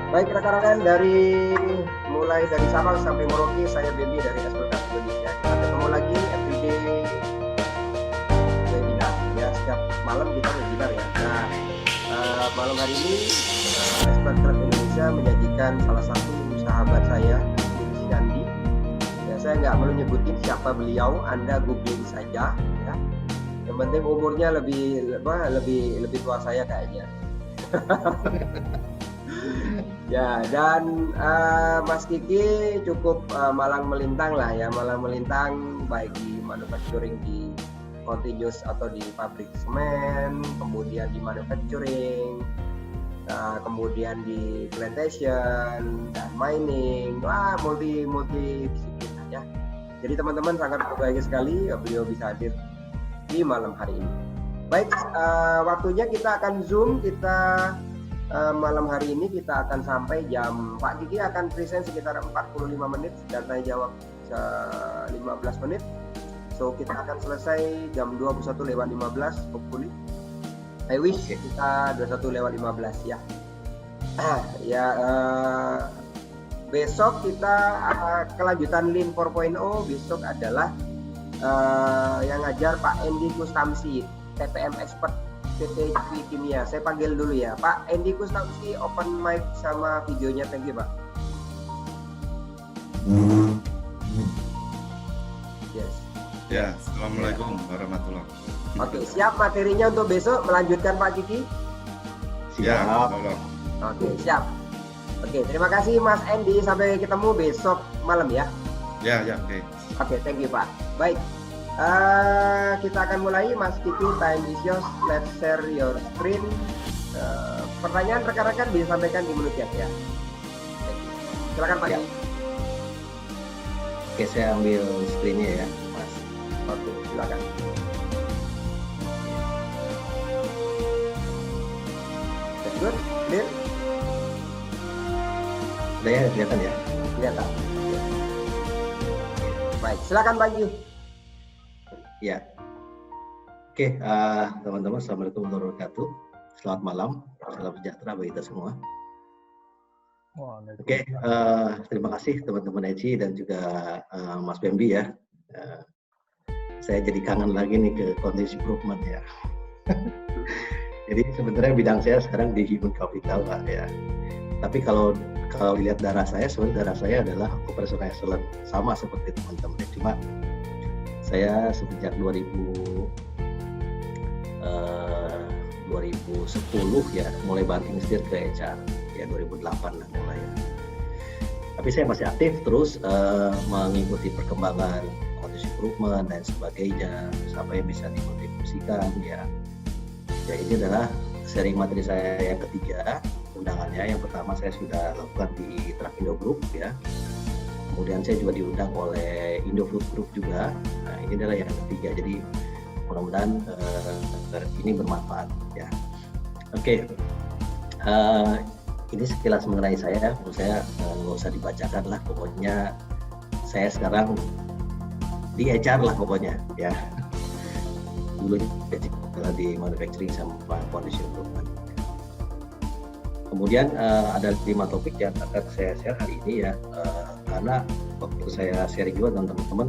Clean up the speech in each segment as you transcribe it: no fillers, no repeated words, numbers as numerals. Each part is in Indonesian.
Baik rekan-rekan, mulai dari Sabang sampai Merauke, saya Bebi dari Ekspektasi Indonesia. Kita ketemu lagi everyday webinar. Ya, setiap malam kita webinar ya. Nah, malam hari ini Ekspektasi Indonesia menyajikan salah satu sahabat saya, Lin Dandi. Ya, saya nggak perlu nyebutin siapa beliau, Anda googling saja. Ya. Yang penting umurnya lebih tua saya kayaknya. Ya, dan Mas Kiki cukup malang melintang lah ya, malang melintang baik di manufacturing di continuous atau di pabrik semen, kemudian di manufacturing, kemudian di plantation dan mining, wah multi disiplin ya. Jadi teman-teman sangat berbahagia sekali beliau bisa hadir di malam hari ini. Baik, waktunya kita akan zoom, malam hari ini kita akan sampai Pak Kiki akan present sekitar 45 menit dan tanya jawab 15 menit. So kita akan selesai jam 21:15 hopefully. I wish kita 21:15 ya. Besok kita kelanjutan Lean 4.0 besok adalah yang ngajar Pak Endi Kustamsi, TPM expert PT Kimia. Saya panggil dulu ya, Pak Endi Kustamsi, open mic sama videonya, thank you Pak. Yes. Ya, assalamualaikum warahmatullahi. Oke, siap materinya untuk besok melanjutkan Pak Kiki? Siap. Oke, siap. Oke, terima kasih Mas Endi, sampai ketemu besok malam ya. Ya, oke. Oke, thank you Pak. Baik. Kita akan mulai, Mas Kiki, time is yours, let's share your screen. Pertanyaan rekan-rekan bisa sampaikan di menu chat ya. Silakan Pak. Ya. Oke, saya ambil screen-nya ya, Mas. Oke, silakan. That's good, clear? Udah ya, kelihatan ya? Kelihatan. Baik, silakan Pak Yu. Ya. Oke, teman-teman, assalamualaikum warahmatullahi wabarakatuh. Selamat malam, salam sejahtera bagi kita semua. Oke, terima kasih teman-teman Eci dan juga Mas Bembi ya. Saya jadi kangen lagi nih ke continuous improvement ya. Jadi sebenarnya bidang saya sekarang di human capital Pak ya. Tapi kalau lihat darah saya, sebenarnya darah saya adalah operational excellence, sama seperti teman-teman. Cuma saya sejak 2010 ya mulai banting setir ke HR ya, 2008 lah mulai. Tapi saya masih aktif terus mengikuti perkembangan continuous improvement dan sebagainya sampai bisa dikontribusikan ya. Ya, ini adalah sharing materi saya yang ketiga undangannya. Yang pertama saya sudah lakukan di Trakindo Group ya. Kemudian saya juga diundang oleh Indofood Group juga. Nah, ini adalah yang ketiga. Jadi mudah-mudahan ini bermanfaat ya. Oke. Ini sekilas mengenai saya. Menurut saya nggak usah dibacakan lah. Pokoknya saya sekarang di HR lah pokoknya ya. Dulu di manufacturing sama condition improvement. Kemudian ada 5 topik yang akan saya share hari ini ya. Karena waktu saya sharing juga dengan teman-teman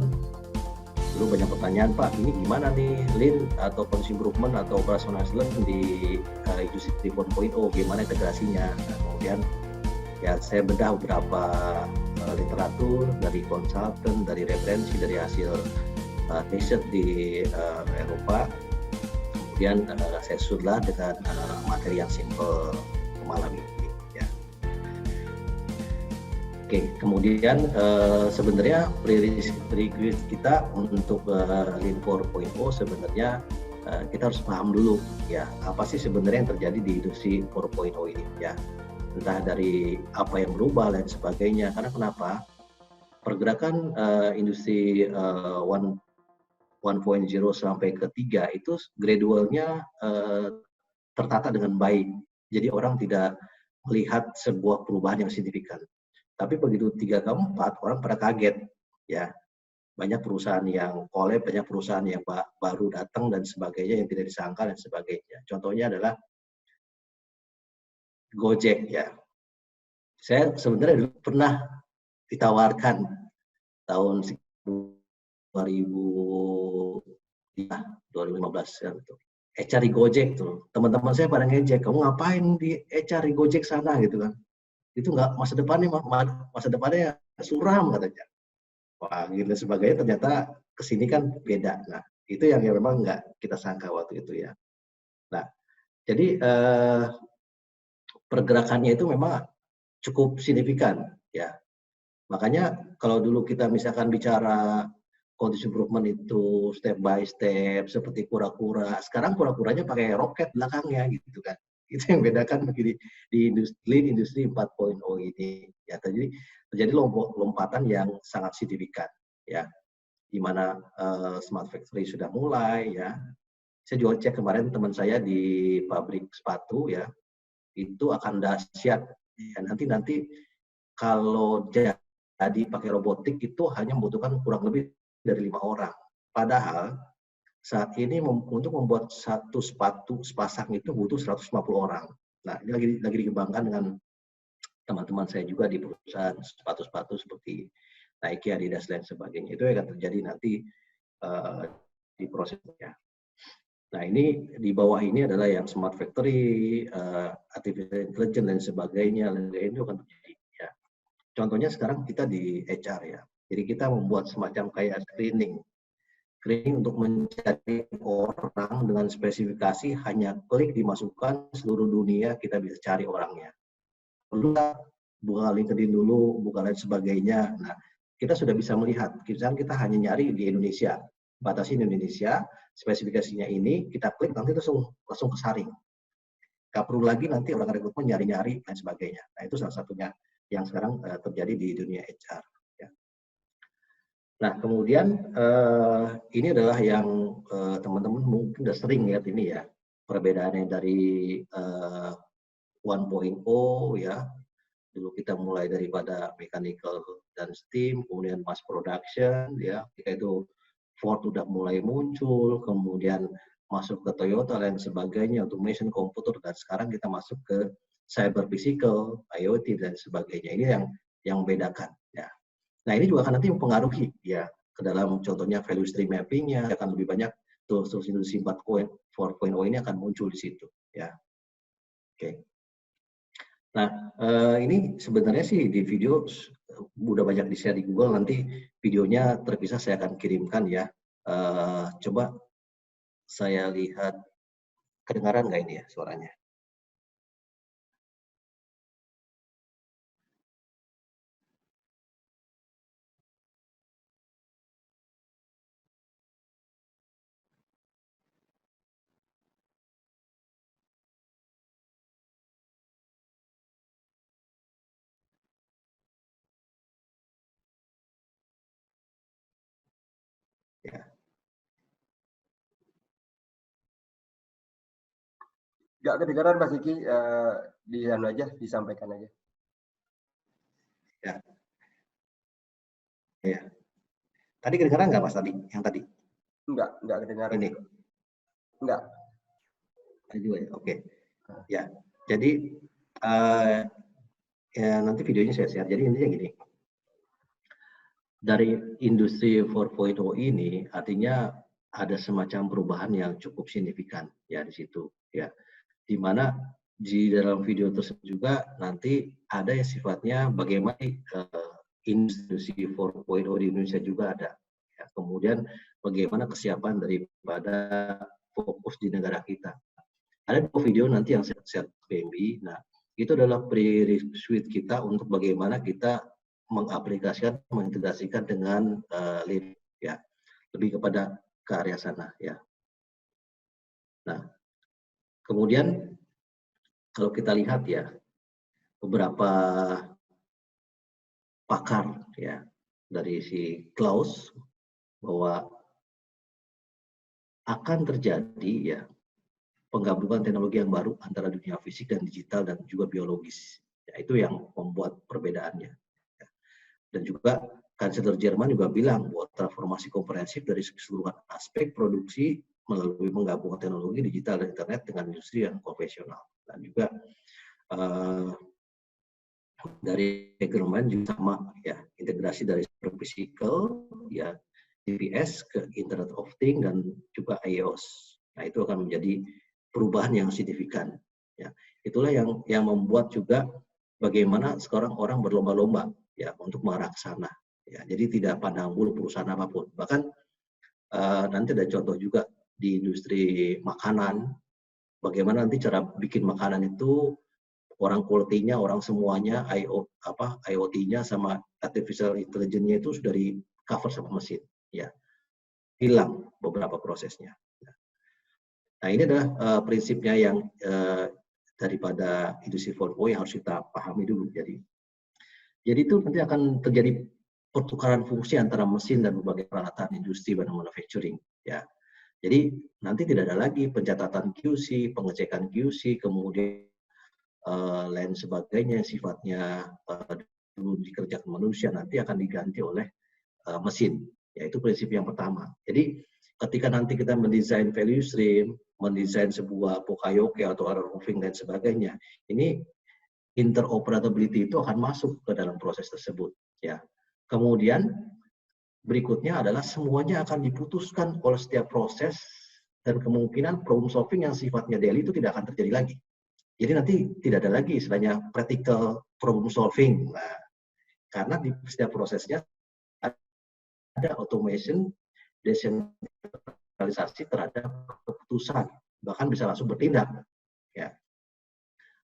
dulu banyak pertanyaan, Pak ini gimana nih Lean atau continuous improvement atau operational excellence di industri 4.0, gimana integrasinya. Nah, kemudian ya saya bedah beberapa literatur dari konsultan, dari referensi, dari hasil riset di Eropa. Kemudian saya sudah dengan materi yang simple malam ini. Oke, kemudian sebenarnya prerequisite kita untuk Lean 4.0 sebenarnya kita harus paham dulu ya apa sih sebenarnya yang terjadi di industri 4.0 ini ya, entah dari apa yang berubah dan sebagainya. Karena kenapa? Pergerakan industri 1.0 sampai ke 3 itu gradualnya tertata dengan baik. Jadi orang tidak melihat sebuah perubahan yang signifikan. Tapi begitu 3 ke 4 orang pada kaget ya. Banyak perusahaan yang collab, banyak perusahaan yang baru datang dan sebagainya yang tidak disangka dan sebagainya. Contohnya adalah Gojek ya. Saya sebenarnya dulu pernah ditawarkan tahun 2015 ya, gitu. HR di Gojek tuh. Teman-teman saya pada ngejek, kamu ngapain di HR di Gojek sana gitu kan. Itu nggak masa depannya suram katanya. Wah, gitu sebagainya, ternyata kesini kan beda. Nah, itu yang memang nggak kita sangka waktu itu ya. Nah, jadi pergerakannya itu memang cukup signifikan ya. Makanya kalau dulu kita misalkan bicara continuous improvement itu step by step seperti kura-kura, sekarang kura-kuranya pakai roket belakangnya gitu kan. Itu yang bedakan di industri 4.0 ini ya. Terjadi lompatan yang sangat signifikan ya, di mana smart factory sudah mulai ya. Saya juga cek kemarin teman saya di pabrik sepatu ya, itu akan dahsyat ya. Nanti kalau jadi pakai robotik itu hanya membutuhkan kurang lebih dari 5 orang. Padahal saat ini untuk membuat satu sepatu sepasang itu butuh 150 orang. Nah, ini lagi dikembangkan dengan teman-teman saya juga di perusahaan sepatu-sepatu seperti Nike, Adidas, dan sebagainya. Itu yang akan terjadi nanti di prosesnya. Nah, ini di bawah ini adalah yang smart factory, artificial intelligence, dan sebagainya. Itu akan terjadi. Ya. Contohnya sekarang kita di HR ya. Jadi kita membuat semacam kayak screening untuk mencari orang dengan spesifikasi, hanya klik dimasukkan, seluruh dunia kita bisa cari orangnya. Perlu buka LinkedIn dulu, buka lain sebagainya. Nah, kita sudah bisa melihat, kita hanya nyari di Indonesia, batasi Indonesia, spesifikasinya ini, kita klik nanti langsung kesaring. Gak perlu lagi nanti orang rekrutmen nyari-nyari dan sebagainya. Nah, itu salah satunya yang sekarang terjadi di dunia HR. Ya. Nah, kemudian ini adalah yang teman-teman mungkin udah sering lihat ini ya, perbedaannya dari 1.0 ya. Dulu kita mulai daripada mechanical dan steam, kemudian mass production ya, ketika itu Ford udah mulai muncul, kemudian masuk ke Toyota dan sebagainya, automation, komputer, dan sekarang kita masuk ke cyber physical, IoT, dan sebagainya. Ini yang bedakan ya. Nah, ini juga akan nanti mempengaruhi ya ke dalam contohnya value stream mapping-nya, akan lebih banyak tools industri 4.0 ini akan muncul di situ ya. Oke. Nah, ini sebenarnya sih di video udah banyak di-share di Google, nanti videonya terpisah saya akan kirimkan ya. Coba saya lihat, kedengaran nggak ini ya suaranya? Ya. Nggak kedengaran Mas Diki, di sana aja, disampaikan aja. Ya. Ya. Tadi kedengaran nggak Mas tadi? Yang tadi? Nggak kedengaran. Ini? Nggak. Oke. Ya. Jadi ya nanti videonya saya share. Jadi intinya gini. Dari industri 4.0 ini artinya ada semacam perubahan yang cukup signifikan ya di situ ya. Di mana di dalam video tersebut juga nanti ada yang sifatnya bagaimana industri 4.0 di Indonesia juga ada. Ya, kemudian bagaimana kesiapan daripada fokus di negara kita. Ada 2 video nanti yang saya share PMB. Nah, itu adalah prerequisite kita untuk bagaimana kita mengaplikasikan, mengintegrasikan dengan Lean ya, lebih kepada ke area sana ya. Nah, kemudian kalau kita lihat ya, beberapa pakar ya dari si Klaus bahwa akan terjadi ya penggabungan teknologi yang baru antara dunia fisik dan digital dan juga biologis. Ya, itu yang membuat perbedaannya. Dan juga Kanselir Jerman juga bilang bahwa transformasi komprehensif dari keseluruhan aspek produksi melalui menggabungkan teknologi digital dan internet dengan industri yang konvensional. Dan juga dari government juga sama ya, integrasi dari physical ya, GPS ke Internet of Things dan juga IOS. Nah, itu akan menjadi perubahan yang signifikan ya. Itulah yang membuat juga bagaimana sekarang orang berlomba-lomba ya untuk mengarah ke sana ya. Jadi tidak pandang bulu perusahaan apapun. Bahkan nanti ada contoh juga di industri makanan, bagaimana nanti cara bikin makanan itu orang quality-nya, orang semuanya, IoT-nya sama artificial intelligence-nya itu sudah di cover sama mesin ya. Hilang beberapa prosesnya. Nah, ini adalah prinsipnya yang daripada industri 4.0 yang harus kita pahami dulu. Jadi itu nanti akan terjadi pertukaran fungsi antara mesin dan berbagai peralatan industri dan manufacturing ya. Jadi nanti tidak ada lagi pencatatan QC, pengecekan QC, kemudian lain sebagainya sifatnya dulu dikerjakan manusia, nanti akan diganti oleh mesin. Yaitu prinsip yang pertama. Jadi ketika nanti kita mendesain value stream, mendesain sebuah Pokayoke atau error proofing dan sebagainya, ini interoperability itu akan masuk ke dalam proses tersebut ya. Kemudian berikutnya adalah semuanya akan diputuskan oleh setiap proses dan kemungkinan problem solving yang sifatnya daily itu tidak akan terjadi lagi. Jadi nanti tidak ada lagi istilahnya practical problem solving. Nah, karena di setiap prosesnya ada automation, desentralisasi terhadap keputusan, bahkan bisa langsung bertindak. Ya.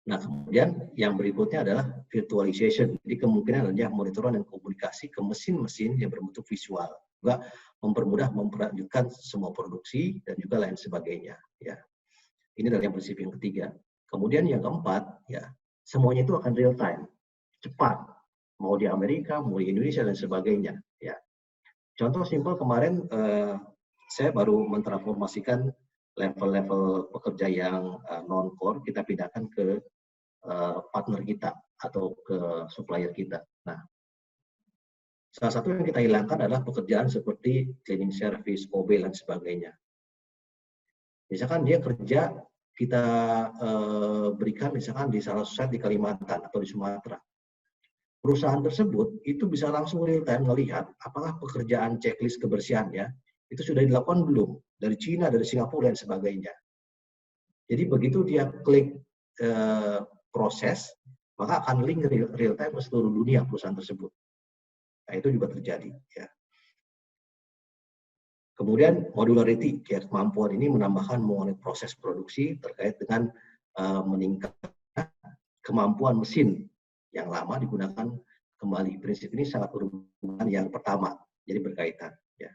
Nah, kemudian yang berikutnya adalah virtualization. Jadi kemungkinan adanya monitoran dan komunikasi ke mesin-mesin yang berbentuk visual, juga mempermudah memperlanjutkan semua produksi dan juga lain sebagainya. Ya. Ini adalah yang prinsip yang ketiga. Kemudian yang keempat, ya semuanya itu akan real time, cepat, mau di Amerika, mau di Indonesia dan sebagainya. Ya. Contoh simpel kemarin saya baru mentransformasikan level-level pekerja yang non-core, kita pindahkan ke partner kita atau ke supplier kita. Nah, salah satu yang kita hilangkan adalah pekerjaan seperti cleaning service, OB dan sebagainya. Misalkan dia kerja, kita berikan misalkan di salah satu site di Kalimantan atau di Sumatera. Perusahaan tersebut itu bisa langsung real time melihat apakah pekerjaan checklist kebersihannya itu sudah dilakukan belum dari Cina, dari Singapura dan sebagainya. Jadi begitu dia klik proses, maka akan link real time ke seluruh dunia perusahaan tersebut. Nah, itu juga terjadi. Ya. Kemudian modularity, kemampuan ini menambahkan mengenai proses produksi terkait dengan meningkatkan kemampuan mesin yang lama digunakan kembali. Prinsip ini sangat berhubungan yang pertama, jadi berkaitan. Ya.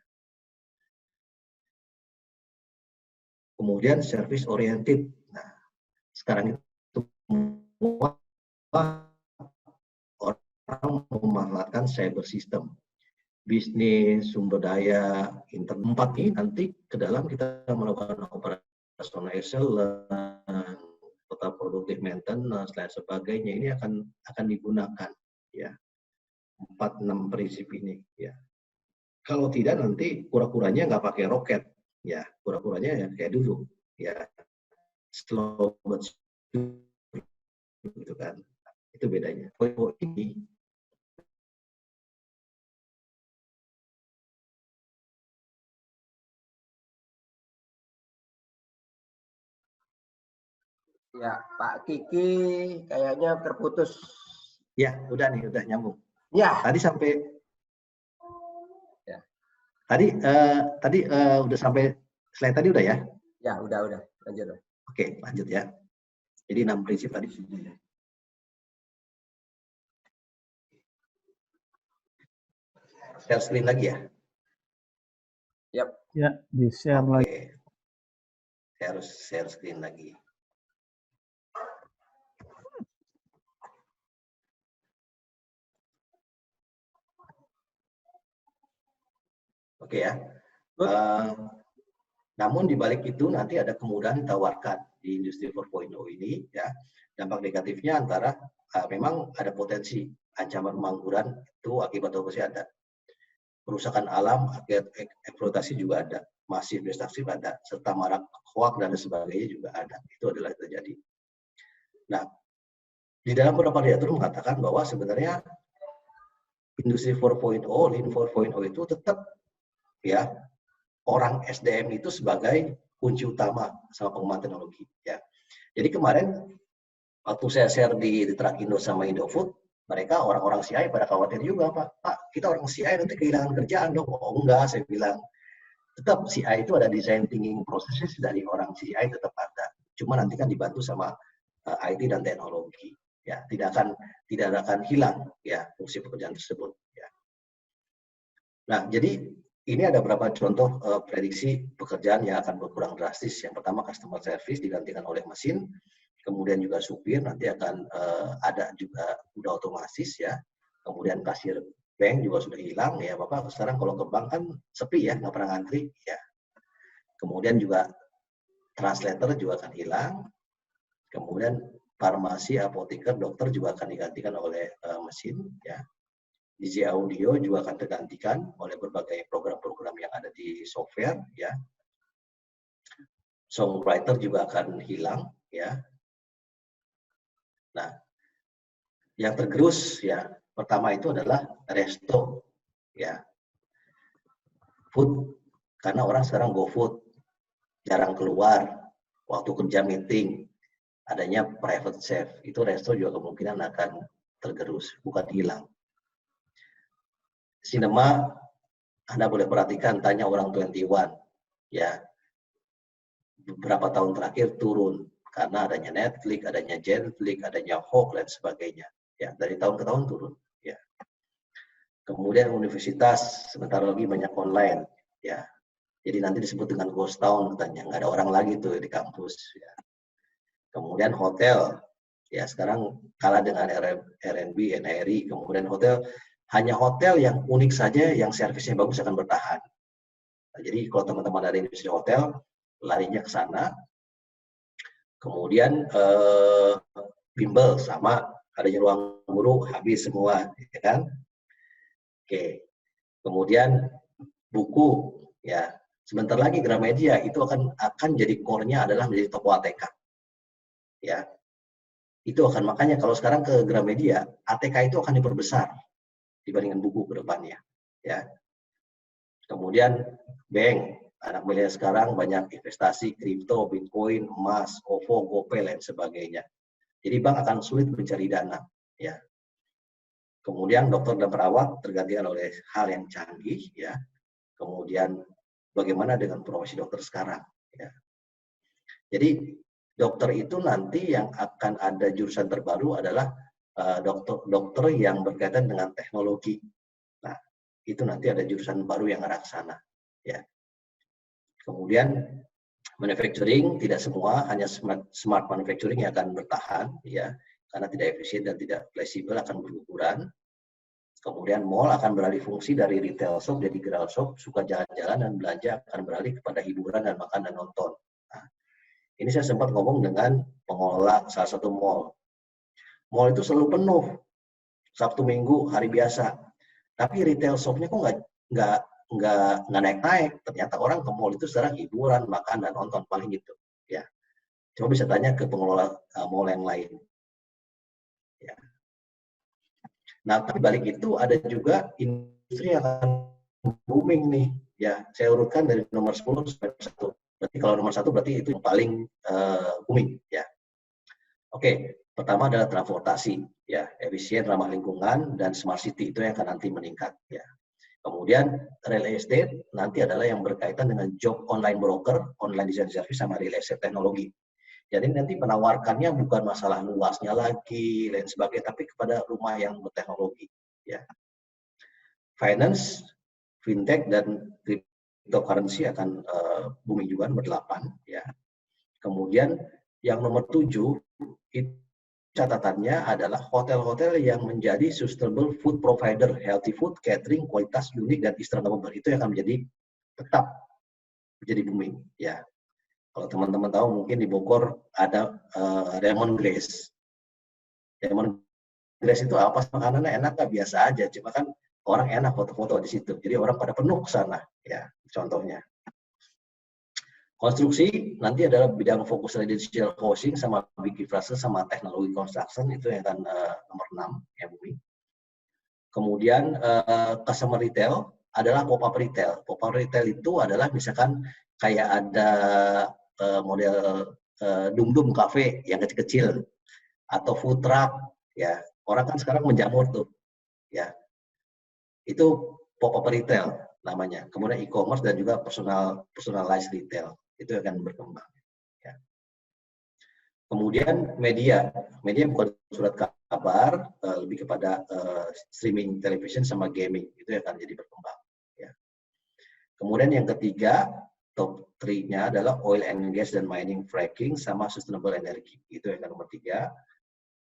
Kemudian service oriented. Nah, sekarang itu semua orang memanfaatkan cyber system, bisnis, sumber daya, internet. Empat ini nanti ke dalam kita melakukan operational excellence, total productive maintenance, dan sebagainya. Ini akan digunakan, ya. 4-6 prinsip ini, ya. Kalau tidak nanti kura-kuranya nggak pakai roket, ya. Kura-kuranya ya kayak dulu, ya. Slow but sure, gitu kan. Itu bedanya. Kalau ini Ya, Pak Kiki kayaknya terputus. ya, udah nyambung. Ya. Tadi sampai ya. Tadi udah sampai slide tadi udah ya? Ya, udah. Lanjut. Oke, lanjut ya. Jadi 6 prinsip tadi. Share screen lagi ya? Yap. Ya, di-share lagi. Saya harus share screen lagi. Oke ya. Namun di balik itu nanti ada kemudahan ditawarkan di industri 4.0 ini ya. Dampak negatifnya antara memang ada potensi ancaman pengangguran itu akibat apa sih ada. Kerusakan alam akibat eksploitasi juga ada, masif destruktif ada, serta marak hoak dan sebagainya juga ada. Itu adalah terjadi. Nah, di dalam beberapa literatur mengatakan bahwa sebenarnya industri 4.0, Lean 4.0 itu tetap ya orang SDM itu sebagai kunci utama sama pengembangan teknologi ya. Jadi kemarin waktu saya share di Trakindo sama Indofood, mereka orang-orang CI pada khawatir juga, Pak, kita orang CI nanti kehilangan kerjaan dong. Oh enggak, saya bilang tetap CI itu ada design thinking processes dari orang CI tetap ada. Cuma nanti kan dibantu sama IT dan teknologi. Ya, tidak akan hilang ya fungsi pekerjaan tersebut. Ya. Nah, jadi ini ada beberapa contoh prediksi pekerjaan yang akan berkurang drastis. Yang pertama customer service digantikan oleh mesin, kemudian juga supir nanti akan ada juga udah otomatis ya. Kemudian kasir bank juga sudah hilang ya Bapak. Sekarang kalau ke bank kan sepi ya, nggak pernah ngantri ya. Kemudian juga translator juga akan hilang. Kemudian farmasi, apoteker, dokter juga akan digantikan oleh mesin ya. DJ audio juga akan tergantikan oleh berbagai program-program yang ada di software ya. Songwriter juga akan hilang ya. Nah, yang tergerus ya pertama itu adalah resto ya. Food, karena orang sekarang go food, jarang keluar, waktu kerja meeting, adanya private chef, itu resto juga kemungkinan akan tergerus, bukan hilang. Cinema, Anda boleh perhatikan, tanya orang 21, ya, beberapa tahun terakhir turun, karena adanya Netflix, adanya Genflix, adanya Hawk, dan sebagainya. Ya, dari tahun ke tahun turun. Ya. Kemudian universitas, sebentar lagi banyak online. Ya. Jadi nanti disebut dengan ghost town, katanya. Nggak ada orang lagi tuh di kampus. Ya. Kemudian hotel, ya sekarang kalah dengan Airbnb, NRI, kemudian hotel, hanya hotel yang unik saja, yang servisnya bagus akan bertahan. Nah, jadi kalau teman-teman ada industri hotel, larinya ke sana. Kemudian bimbel sama adanya ruang guru habis semua, ya kan? Oke. Kemudian buku, ya sebentar lagi Gramedia itu akan jadi core-nya adalah menjadi toko ATK. Ya, itu akan, makanya kalau sekarang ke Gramedia, ATK itu akan diperbesar dibandingkan buku ke depannya. Ya. Kemudian bank, anak milenial sekarang banyak investasi kripto, Bitcoin, emas, OVO, GoPay, dan sebagainya. Jadi bank akan sulit mencari dana. Ya. Kemudian dokter dan perawat tergantikan oleh hal yang canggih. Ya. Kemudian bagaimana dengan profesi dokter sekarang? Ya. Jadi dokter itu nanti yang akan ada jurusan terbaru adalah dokter yang berkaitan dengan teknologi. Nah, itu nanti ada jurusan baru yang arah ke sana. Ya. Kemudian manufacturing tidak semua, hanya smart manufacturing yang akan bertahan, ya, karena tidak efisien dan tidak fleksibel, akan berguguran. Kemudian mall akan beralih fungsi dari retail shop jadi gerai shop, suka jalan-jalan dan belanja akan beralih kepada hiburan dan makan dan nonton. Nah, ini saya sempat ngomong dengan pengelola salah satu mall. Mall itu selalu penuh, Sabtu Minggu, hari biasa. Tapi retail shop-nya kok nggak naik-naik. Ternyata orang ke mall itu sekarang hiburan, makan, dan nonton, paling gitu. Ya. Coba bisa tanya ke pengelola mall yang lain. Ya. Nah, tapi balik itu ada juga industri yang akan booming nih. Ya, saya urutkan dari nomor 10 sampai 1. Berarti kalau nomor 1 berarti itu yang paling booming. Ya. Oke, pertama adalah transportasi. Ya, efisien, ramah lingkungan, dan smart city itu yang akan nanti meningkat. Ya. Kemudian real estate nanti adalah yang berkaitan dengan job online broker, online design service, sama real estate teknologi. Jadi nanti menawarkannya bukan masalah luasnya lagi, lain sebagainya, tapi kepada rumah yang berteknologi. Ya. Finance, fintech, dan cryptocurrency akan booming juga, nomor 8. Ya. Kemudian yang nomor 7, itu catatannya adalah hotel-hotel yang menjadi sustainable food provider, healthy food, catering, kualitas, unik, dan Instagramable. Itu yang akan tetap menjadi booming. Ya. Kalau teman-teman tahu, mungkin di Bogor ada Raymond Grace. Raymond Grace itu apa? Makanannya enak nggak? Biasa aja. Cuma kan orang enak foto-foto di situ. Jadi orang pada penuh ke sana. Ya, contohnya. Konstruksi nanti adalah bidang fokus residential housing sama big infrastructure sama teknologi construction, itu yang akan nomor 6 ya Bumi. Kemudian customer retail adalah pop-up retail. Pop-up retail itu adalah misalkan kayak ada model dum-dum cafe yang kecil-kecil atau food truck ya. Orang kan sekarang menjamur tuh ya. Itu pop-up retail namanya. Kemudian e-commerce dan juga personalized retail itu akan berkembang ya. Kemudian media bukan surat kabar, lebih kepada streaming television sama gaming, itu akan jadi berkembang ya. Kemudian yang ketiga, top 3-nya adalah oil and gas dan mining, fracking sama sustainable energy, itu yang nomor 3.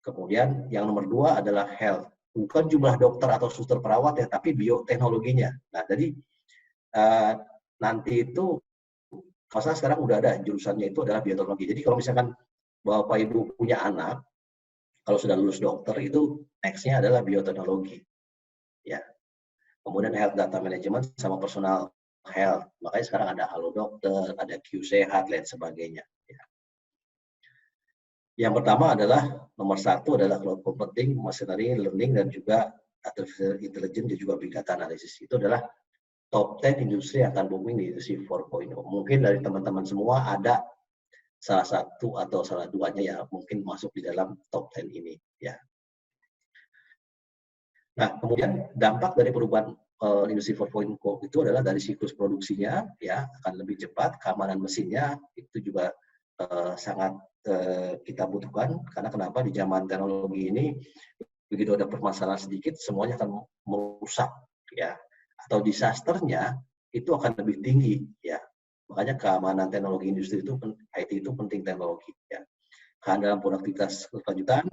Kemudian yang nomor 2 adalah health, bukan jumlah dokter atau suster perawat ya, tapi bioteknologinya. Nah, jadi nanti itu masa sekarang udah ada jurusannya itu adalah bioteknologi. Jadi kalau misalkan Bapak Ibu punya anak, kalau sudah lulus dokter itu next-nya adalah bioteknologi. Ya. Kemudian health data management sama personal health. Makanya sekarang ada Halo Dokter, ada Q Sehat, lain sebagainya. Ya. Yang pertama adalah nomor 1 adalah cloud computing, machine learning dan juga artificial intelligence dan juga big data analysis. Itu adalah top 10 industri yang akan booming di industri 4.0. Mungkin dari teman-teman semua ada salah satu atau salah duanya yang mungkin masuk di dalam top 10 ini ya. Nah, kemudian dampak dari perubahan industri 4.0 itu adalah dari siklus produksinya ya, akan lebih cepat, keamanan mesinnya itu juga sangat kita butuhkan, karena kenapa di zaman teknologi ini begitu ada permasalahan sedikit semuanya akan merusak ya, atau disasternya itu akan lebih tinggi ya. Makanya keamanan teknologi industri itu, IT itu penting teknologi ya. Karena dalam produktivitas berkelanjutan,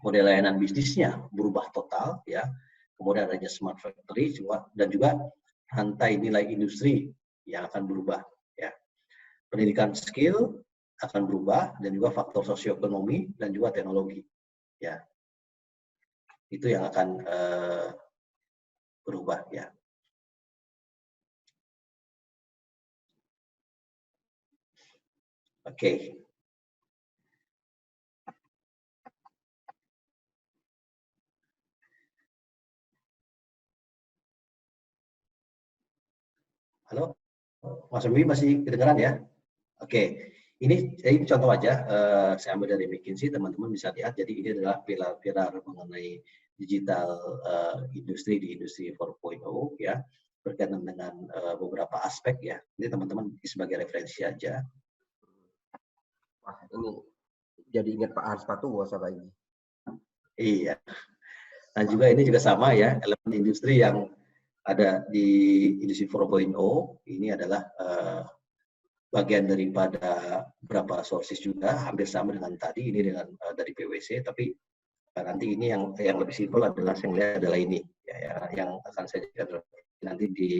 model layanan bisnisnya berubah total ya. Kemudian adanya smart factory dan juga rantai nilai industri yang akan berubah ya. Pendidikan skill akan berubah dan juga faktor sosioekonomi dan juga teknologi ya. Itu yang akan berubah ya. Oke. Halo, Mas Wiwi masih kedengaran ya? Oke, ini contoh aja, saya ambil dari McKinsey, teman-teman bisa lihat. Jadi ini adalah pilar-pilar mengenai digital industri di industri 4.0 ya, berkaitan dengan beberapa aspek ya. Ini teman-teman sebagai referensi aja. Wah, ini jadi ingat Pak Hans Patuwo sama ini. Iya. Dan juga ini juga sama ya, elemen industri yang ada di industri 4.0 ini adalah bagian daripada beberapa sources juga, hampir sama dengan tadi, ini dengan dari PwC, tapi nanti ini yang lebih simpel adalah saya lihat adalah ini ya, yang akan saya jadikan nanti di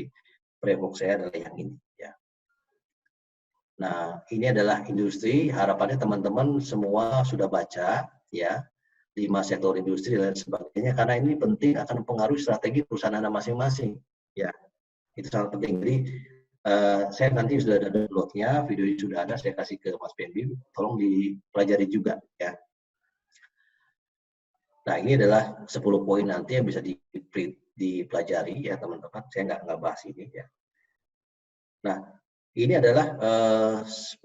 framework saya adalah yang ini ya. Nah, ini adalah industri, harapannya teman-teman semua sudah baca ya, 5 sektor industri dan sebagainya, karena ini penting akan mempengaruhi strategi perusahaan Anda masing-masing ya. Itu sangat penting. Jadi saya nanti sudah ada downloadnya, videonya sudah ada, saya kasih ke Mas PNB, tolong dipelajari juga ya. Nah, ini adalah 10 poin nanti yang bisa dipelajari ya teman-teman. Saya nggak bahas ini ya. Nah, ini adalah 10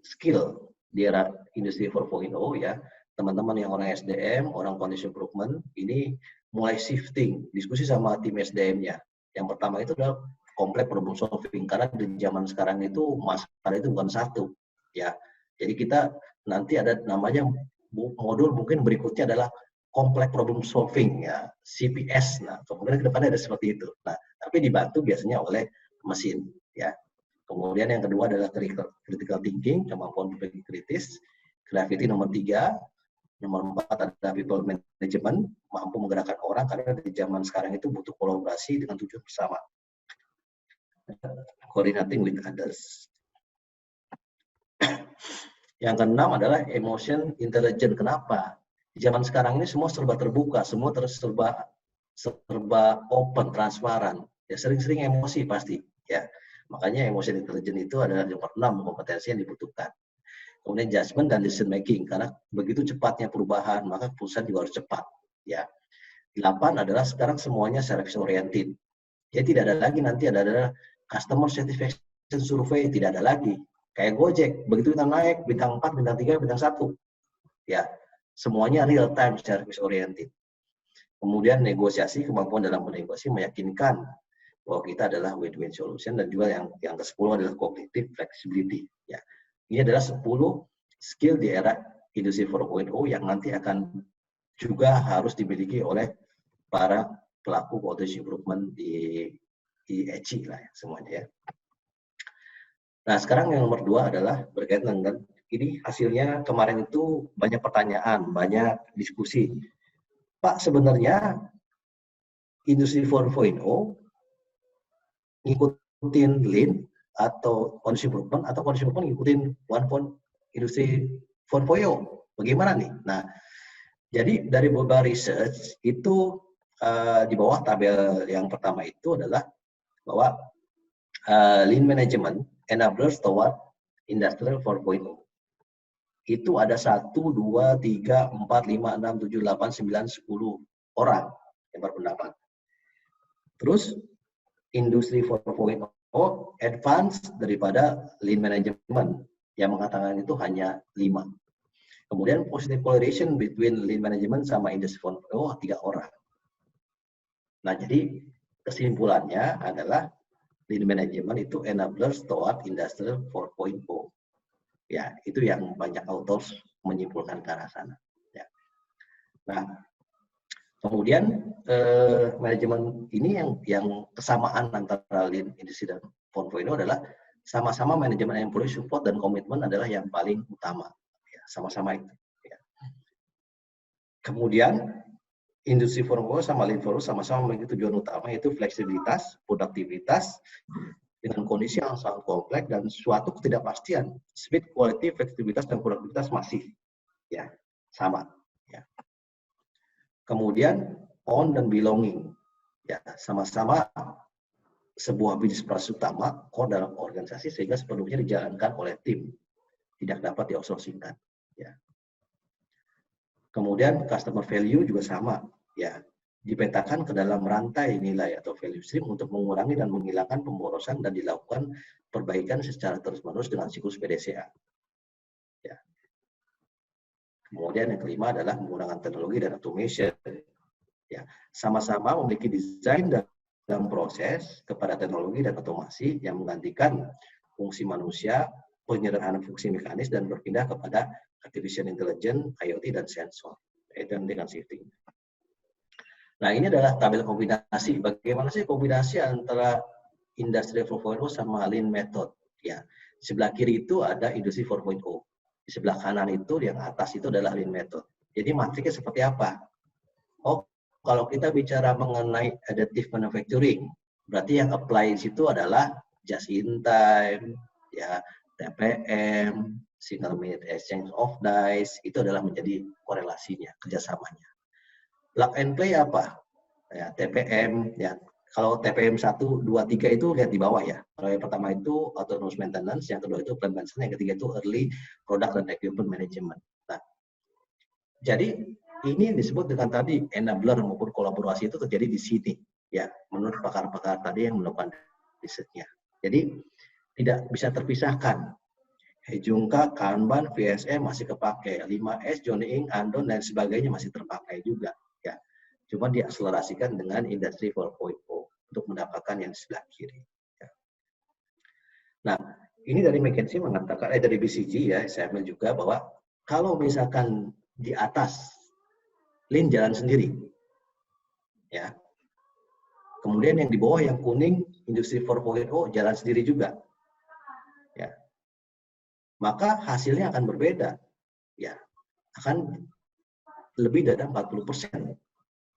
skill di era industri 4.0 ya. Teman-teman yang orang SDM, orang continuous improvement, ini mulai shifting, diskusi sama tim SDM-nya. Yang pertama itu adalah kompleks problem solving, karena di zaman sekarang itu masalah itu bukan satu ya. Jadi kita nanti ada namanya modul mungkin berikutnya adalah kompleks problem solving ya, CPS. Nah, kemudian ke depannya ada seperti itu. Nah, tapi dibantu biasanya oleh mesin ya. Kemudian yang kedua adalah critical thinking, kemampuan berpikir kritis. Creativity nomor 3. Nomor 4 ada people management, mampu menggerakkan orang, karena di zaman sekarang itu butuh kolaborasi dengan tujuan bersama. Coordinating with others. Yang keenam adalah emotion intelligence. Kenapa? Di zaman sekarang ini semua serba terbuka, semua serba open, transparan. Ya, sering-sering emosi pasti. Ya, Makanya emotional intelligence itu adalah nomor 6 kompetensi yang dibutuhkan. Kemudian judgment dan decision making, karena begitu cepatnya perubahan, maka keputusan juga harus cepat. Ya. 8 adalah sekarang semuanya service oriented. Jadi tidak ada lagi nanti ada customer satisfaction survey, tidak ada lagi. Kayak Gojek, begitu kita naik bintang 4, bintang 3, bintang 1. Ya, semuanya real time service oriented. Kemudian negosiasi, kemampuan dalam bernegosiasi meyakinkan bahwa kita adalah win-win solution, dan juga yang ke-10 adalah cognitive flexibility. Ya. Ini adalah 10 skill di era industri 4.0 yang nanti akan juga harus dimiliki oleh para pelaku continuous improvement di ECI lah ya, semuanya ya. Nah, sekarang yang nomor 2 adalah berkaitan dengan ini hasilnya kemarin itu banyak pertanyaan, banyak diskusi. Pak, sebenarnya industri 4.0 ngikutin Lean atau continuous improvement, atau continuous improvement ngikutin industri 4.0. Bagaimana nih? Nah, jadi dari beberapa research itu di bawah tabel yang pertama itu adalah bahwa Lean Management enablers toward Industrial 4.0. Itu ada 1, 2, 3, 4, 5, 6, 7, 8, 9, 10 orang yang berpendapat. Terus Industri 4.0 advance daripada Lean Management yang mengatakan itu hanya 5. Kemudian positive correlation between Lean Management sama Industri 4.0 3 orang. Nah, jadi kesimpulannya adalah Lean Management itu enablers toward Industrial 4.0. Ya, itu yang banyak authors menyimpulkan ke arah sana. Ya. Nah, kemudian manajemen ini yang kesamaan antara Lean Industry dan 4.0 adalah sama-sama manajemen employee support dan komitmen adalah yang paling utama. Ya, sama-sama itu. Ya. Kemudian Industri 4.0 sama Lean 4.0 sama-sama memiliki tujuan utama, yaitu fleksibilitas, produktivitas dengan kondisi yang sangat kompleks dan suatu ketidakpastian. Speed, quality, fleksibilitas, dan produktivitas masih ya sama. Ya. Kemudian own dan belonging, ya sama-sama sebuah bisnis proses utama core dalam organisasi sehingga sepenuhnya dijalankan oleh tim, tidak dapat di-outsourcingkan. Ya. Kemudian customer value juga sama, ya dipetakan ke dalam rantai nilai atau value stream untuk mengurangi dan menghilangkan pemborosan dan dilakukan perbaikan secara terus-menerus dengan siklus PDCA. Ya. Kemudian yang kelima adalah menggunakan teknologi dan automation. Ya, sama-sama memiliki desain dalam proses kepada teknologi dan otomasi yang menggantikan fungsi manusia, penyederhanaan fungsi mekanis, dan berpindah kepada artificial intelligence, IoT, dan sensor, dan dengan shifting. Nah, ini adalah tabel kombinasi. Bagaimana sih kombinasi antara Industri 4.0 sama Lean Method? Ya, di sebelah kiri itu ada Industri 4.0. Di sebelah kanan itu, yang atas itu adalah Lean Method. Jadi matriksnya seperti apa? Oh, kalau kita bicara mengenai additive manufacturing, berarti yang apply di situ adalah just in time, ya, TPM, single minute exchange of dies, itu adalah menjadi korelasinya, kerjasamanya. Plug and play apa? Ya, TPM, ya. Kalau TPM 1, 2, 3 itu lihat di bawah ya. Kalau yang pertama itu autonomous maintenance, yang kedua itu plant maintenance, yang ketiga itu early product and equipment management. Nah, jadi ini disebut dengan tadi enabler maupun kolaborasi itu terjadi di sini, ya, menurut pakar-pakar tadi yang melakukan risetnya. Jadi tidak bisa terpisahkan. Hejungka, Kanban, VSM masih kepakai, 5S, Johnny Ing, Andon, dan sebagainya masih terpakai juga. Ya, cuma diakselerasikan dengan Industri 4.0 untuk mendapatkan yang sebelah kiri. Ya. Nah, ini dari McKinsey mengatakan, dari BCG ya, saya ambil juga bahwa kalau misalkan di atas Lean jalan sendiri, ya. Kemudian yang di bawah yang kuning Industri 4.0 jalan sendiri juga, ya. Maka hasilnya akan berbeda, ya. Akan lebih dari 40%,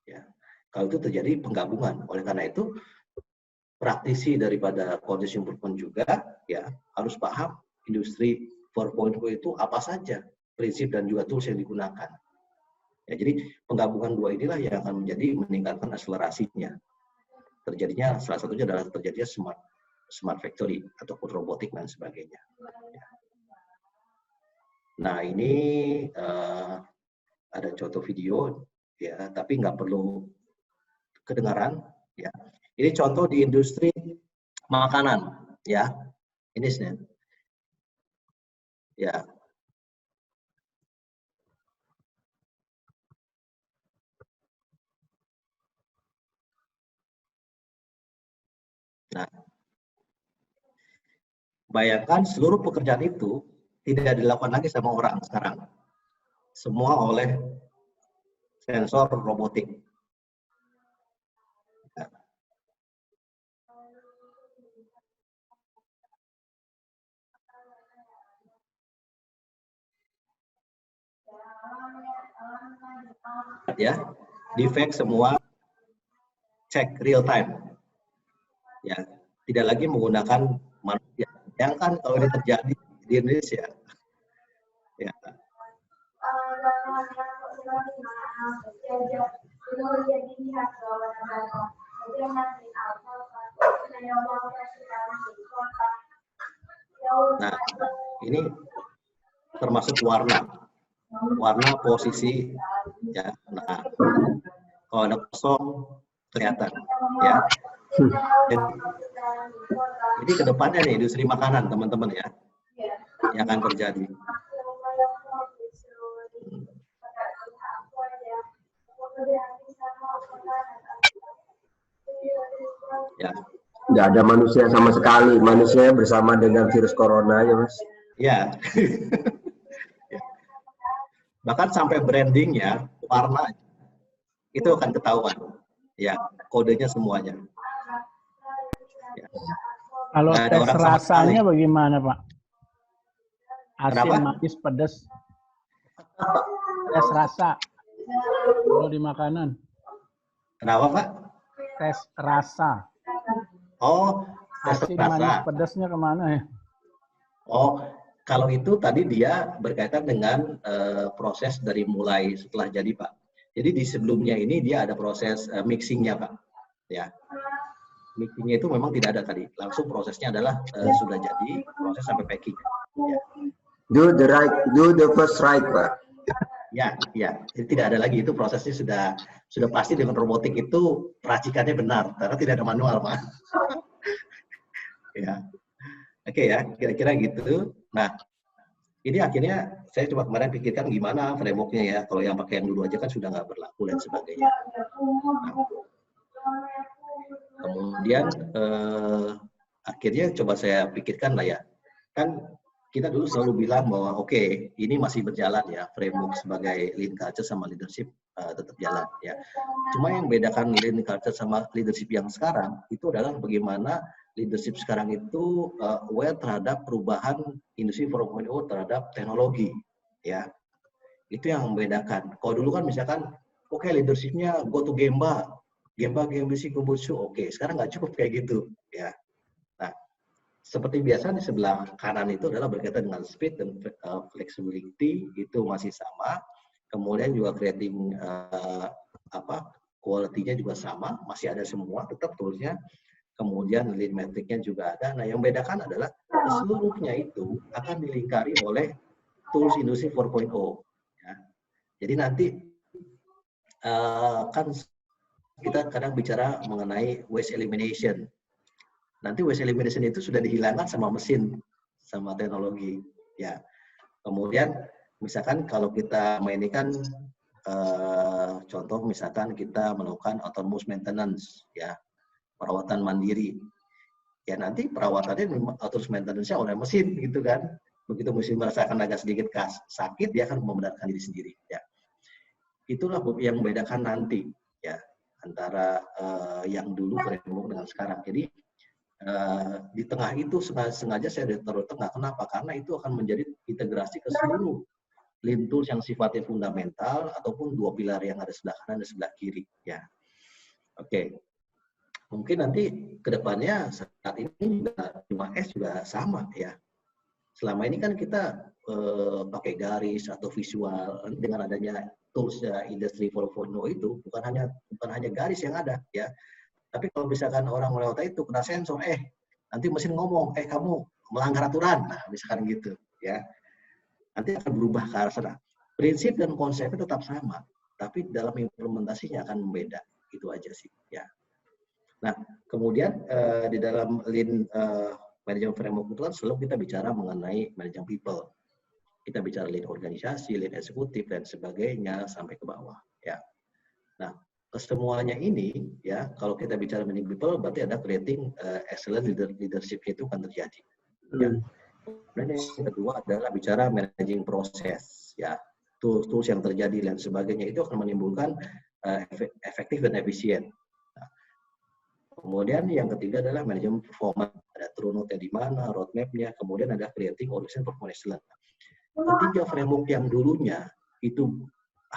ya. Kalau itu terjadi penggabungan. Oleh karena itu praktisi daripada continuous improvement juga, ya, harus paham Industri 4.0 itu apa saja prinsip dan juga tools yang digunakan. Ya, jadi penggabungan dua inilah yang akan menjadi meningkatkan akselerasinya. Terjadinya salah satunya adalah terjadinya smart factory ataupun robotik dan sebagainya. Nah ini ada contoh video ya, tapi nggak perlu kedengaran ya. Ini contoh di industri makanan ya. Ini sih ya. Nah, bayangkan seluruh pekerjaan itu tidak dilakukan lagi sama orang sekarang. Semua oleh sensor robotik. Ya, defect semua cek real time. Ya, tidak lagi menggunakan manusia. Yang kan kalau ini terjadi di Indonesia, ya. Nah, ini termasuk warna posisi ya. Nah, kalau ada kosong kelihatan ya. Jadi kedepannya nih industri makanan teman-teman ya yang akan terjadi. Ya. Nggak ada manusia sama sekali, manusia bersama dengan virus corona ya Mas. Ya. Bahkan sampai brandingnya, warna itu akan ketahuan. Ya, kodenya semuanya. Ya. Kalau tes rasanya bagaimana Pak? Asin, manis, pedas. Tes rasa kalau di makanan. Kenapa Pak? Tes rasa. Oh, tes asin, rasa. Manis, pedasnya kemana ya? Oh, kalau itu tadi dia berkaitan dengan proses dari mulai setelah jadi Pak. Jadi di sebelumnya ini dia ada proses mixingnya Pak. Ya, mixingnya itu memang tidak ada tadi. Langsung prosesnya adalah sudah jadi proses sampai packing. Ya. Do the first right Pak. Ya, ya. Jadi tidak ada lagi, itu prosesnya sudah pasti dengan robotik itu racikannya benar karena tidak ada manual Pak. Ya. Oke ya, kira-kira gitu. Nah, ini akhirnya saya coba kemarin pikirkan gimana frameworknya ya. Kalau yang pakai yang dulu aja kan sudah nggak berlaku dan sebagainya. Nah, kemudian akhirnya coba saya pikirkan lah ya. Kan kita dulu selalu bilang bahwa oke, ini masih berjalan ya, framework sebagai lean culture sama leadership tetap jalan ya. Cuma yang bedakan lean culture sama leadership yang sekarang itu adalah bagaimana leadership sekarang itu aware terhadap perubahan industri 4.0 terhadap teknologi, ya. Itu yang membedakan. Kalau dulu kan misalkan, oke, leadershipnya go to Gemba Gembisi Kumbutsu, oke. Sekarang nggak cukup kayak gitu, ya. Nah, seperti biasa di sebelah kanan itu adalah berkaitan dengan speed dan flexibility, itu masih sama. Kemudian juga creating quality-nya juga sama, masih ada semua, tetap toolsnya. Kemudian lean metric-nya juga ada. Nah, yang membedakan adalah seluruhnya itu akan dilingkari oleh tools industri 4.0. Ya. Jadi nanti kan kita kadang bicara mengenai waste elimination. Nanti waste elimination itu sudah dihilangkan sama mesin, sama teknologi. Ya. Kemudian misalkan kalau kita mainkan contoh misalkan kita melakukan autonomous maintenance, ya. Perawatan mandiri, ya nanti perawatannya autonomous maintenance-nya oleh mesin gitu kan. Begitu mesin merasakan agak sedikit sakit, dia akan membenarkan diri sendiri. Ya, itulah yang membedakan nanti ya antara yang dulu framework dengan sekarang. Jadi di tengah itu sengaja saya taruh tengah. Kenapa? Karena itu akan menjadi integrasi ke seluruh lean tools yang sifatnya fundamental ataupun dua pilar yang ada sebelah kanan dan sebelah kiri. Ya, oke. Mungkin nanti kedepannya saat ini juga 5S juga sama ya. Selama ini kan kita pakai garis atau visual, dengan adanya tools industri 4.0 itu bukan hanya garis yang ada ya. Tapi kalau misalkan orang melewati itu kena sensor, nanti mesin ngomong, kamu melanggar aturan, nah misalkan gitu, ya. Nanti akan berubah ke arah sana. Prinsip dan konsepnya tetap sama, tapi dalam implementasinya akan membeda, itu aja sih, ya. Nah, kemudian di dalam Lean Management Framework itu kan selalu kita bicara mengenai managing people. Kita bicara lean organisasi, lean eksekutif dan sebagainya sampai ke bawah, ya. Nah, kesemuanya ini, ya, kalau kita bicara managing people, berarti ada creating excellent leadership itu akan terjadi. Ya. Dan yang kedua adalah bicara managing proses, ya, tools yang terjadi dan sebagainya itu akan menimbulkan efektif dan efisien. Nah, kemudian yang ketiga adalah manajemen performance, ada true note-nya di mana, roadmap-nya, kemudian ada creating organization performance excellence. Ketiga framework yang dulunya itu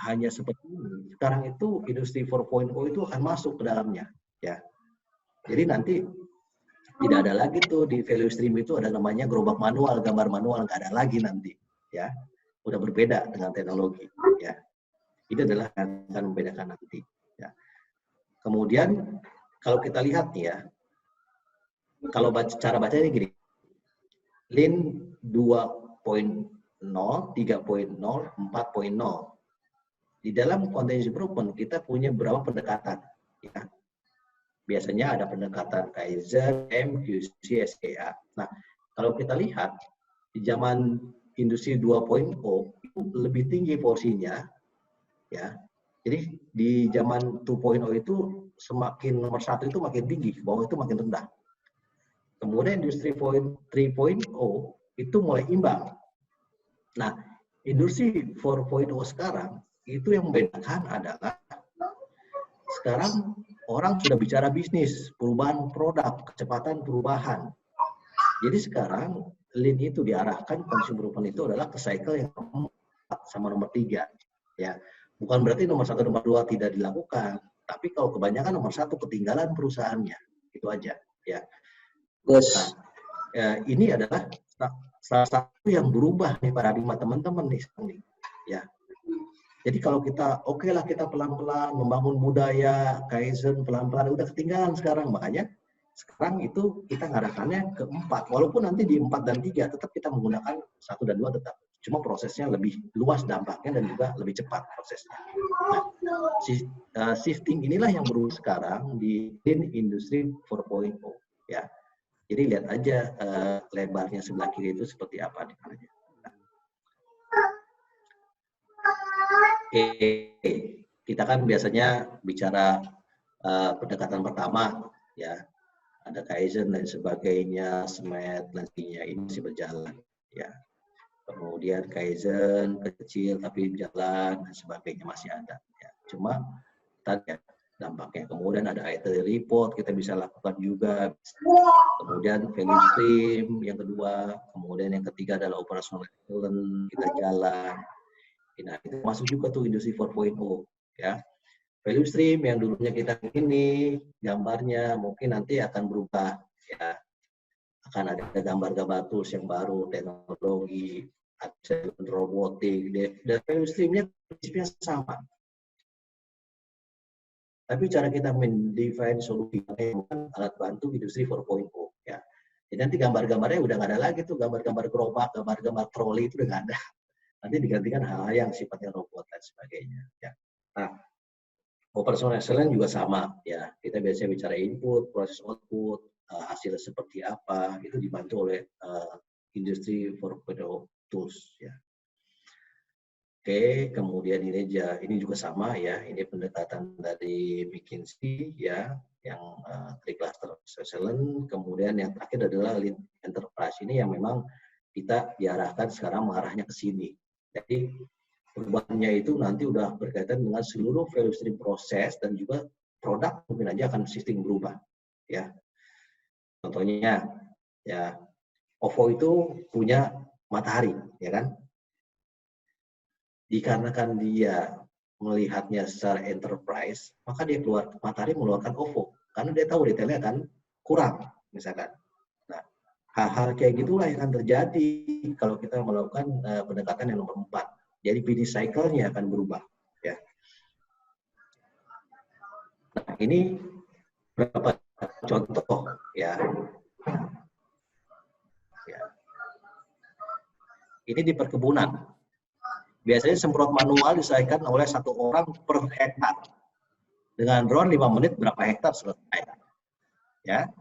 hanya seperti ini, sekarang itu industri 4.0 itu akan masuk ke dalamnya, ya. Jadi nanti tidak ada lagi tuh di value stream itu ada namanya gerobak manual, gambar manual, nggak ada lagi nanti, ya. Udah berbeda dengan teknologi, ya. Itu adalah yang akan membedakan nanti, ya. Kemudian kalau kita lihat nih, ya, kalau cara bacanya gini, Lean 2.0, 3.0, 4.0. Di dalam continuous improvement kita punya beberapa pendekatan, ya. Biasanya ada pendekatan Kaizen, MQC, SEA. Nah, kalau kita lihat di zaman industri 2.0 itu lebih tinggi porsinya, ya. Jadi di zaman 2.0 itu semakin nomor 1 itu makin tinggi, bawah itu makin rendah. Kemudian industri 3.0 itu mulai imbang. Nah, industri 4.0 sekarang itu yang membedakan adalah sekarang orang sudah bicara bisnis, perubahan produk, kecepatan perubahan. Jadi sekarang Lean itu diarahkan, consumer improvement itu adalah ke cycle yang nomor 4 sama nomor 3. Ya. Bukan berarti nomor 1, nomor 2 tidak dilakukan, tapi kalau kebanyakan nomor 1 ketinggalan perusahaannya. Itu aja. Ya. Yes. Nah, ini adalah salah satu yang berubah nih paradigma teman-teman nih. Ya. Jadi kalau kita oke lah kita pelan-pelan membangun budaya Kaizen pelan-pelan udah ketinggalan sekarang, makanya sekarang itu kita ngarahkannya ke 4. Walaupun nanti di 4 dan 3 tetap kita menggunakan 1 dan 2 tetap. Cuma prosesnya lebih luas dampaknya dan juga lebih cepat prosesnya. Nah, shifting inilah yang berubah sekarang di industri 4.0, ya. Jadi lihat aja lebarnya sebelah kiri itu seperti apa di mananya. Oke, kita kan biasanya bicara pendekatan pertama, ya, ada Kaizen dan sebagainya, SMART dan sebagainya, ini masih berjalan, ya. Kemudian Kaizen kecil tapi berjalan dan sebagainya masih ada, ya. Cuma tadi ya, dampaknya. Kemudian ada IT report kita bisa lakukan juga. Kemudian value stream yang kedua, kemudian yang ketiga adalah operational excellence kita jalan. Nah, itu masuk juga tuh industri 4.0, ya. Value stream yang dulunya kita ini gambarnya mungkin nanti akan berubah, ya. Akan ada gambar-gambar tools yang baru, teknologi, robotik, dan value streamnya prinsipnya sama. Tapi cara kita mendefine solusi bukan alat bantu industri 4.0, ya. Jadi nanti gambar-gambarnya udah nggak ada lagi tuh, gambar-gambar gerobak, gambar-gambar troli itu udah nggak ada. Nanti digantikan hal-hal yang sifatnya robot dan sebagainya, ya. Nah, operational excellence juga sama, ya. Kita biasanya bicara input, proses output, hasilnya seperti apa, itu dibantu oleh industri 4.0 tools, ya. Oke, kemudian ini juga sama, ya. Ini pendekatan dari McKinsey, ya, yang 3 cluster excellence. Kemudian yang terakhir adalah lean enterprise ini yang memang kita diarahkan sekarang mengarahnya ke sini. Jadi perubahannya itu nanti udah berkaitan dengan seluruh value stream proses dan juga produk mungkin aja akan shifting berubah, ya. Contohnya, ya, OVO itu punya matahari, ya kan? Dikarenakan dia melihatnya secara enterprise, maka dia matahari mengeluarkan OVO karena dia tahu detailnya kan kurang, misalkan. Nah, hal-hal kayak gitulah yang akan terjadi kalau kita melakukan pendekatan yang nomor 4. Jadi business cycle-nya akan berubah, ya. Nah, ini beberapa contoh, ya. ini di perkebunan. Biasanya semprot manual diselesaikan oleh 1 orang per hektar. Dengan drone 5 menit berapa hektar selesai. Ya.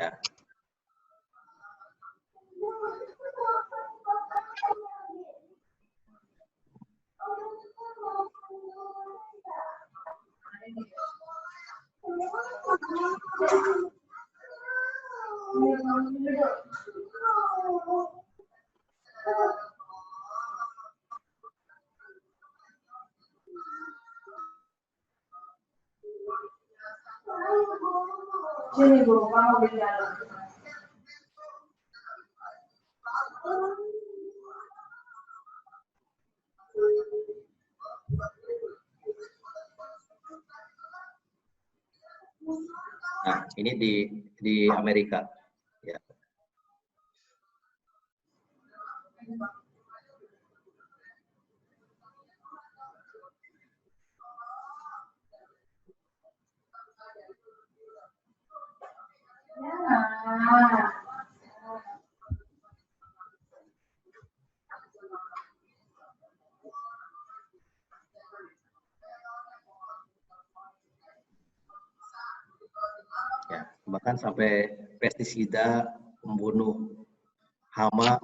Ya. Nah, ini di Amerika. Ya. Ya, bahkan sampai pestisida, pembunuh hama,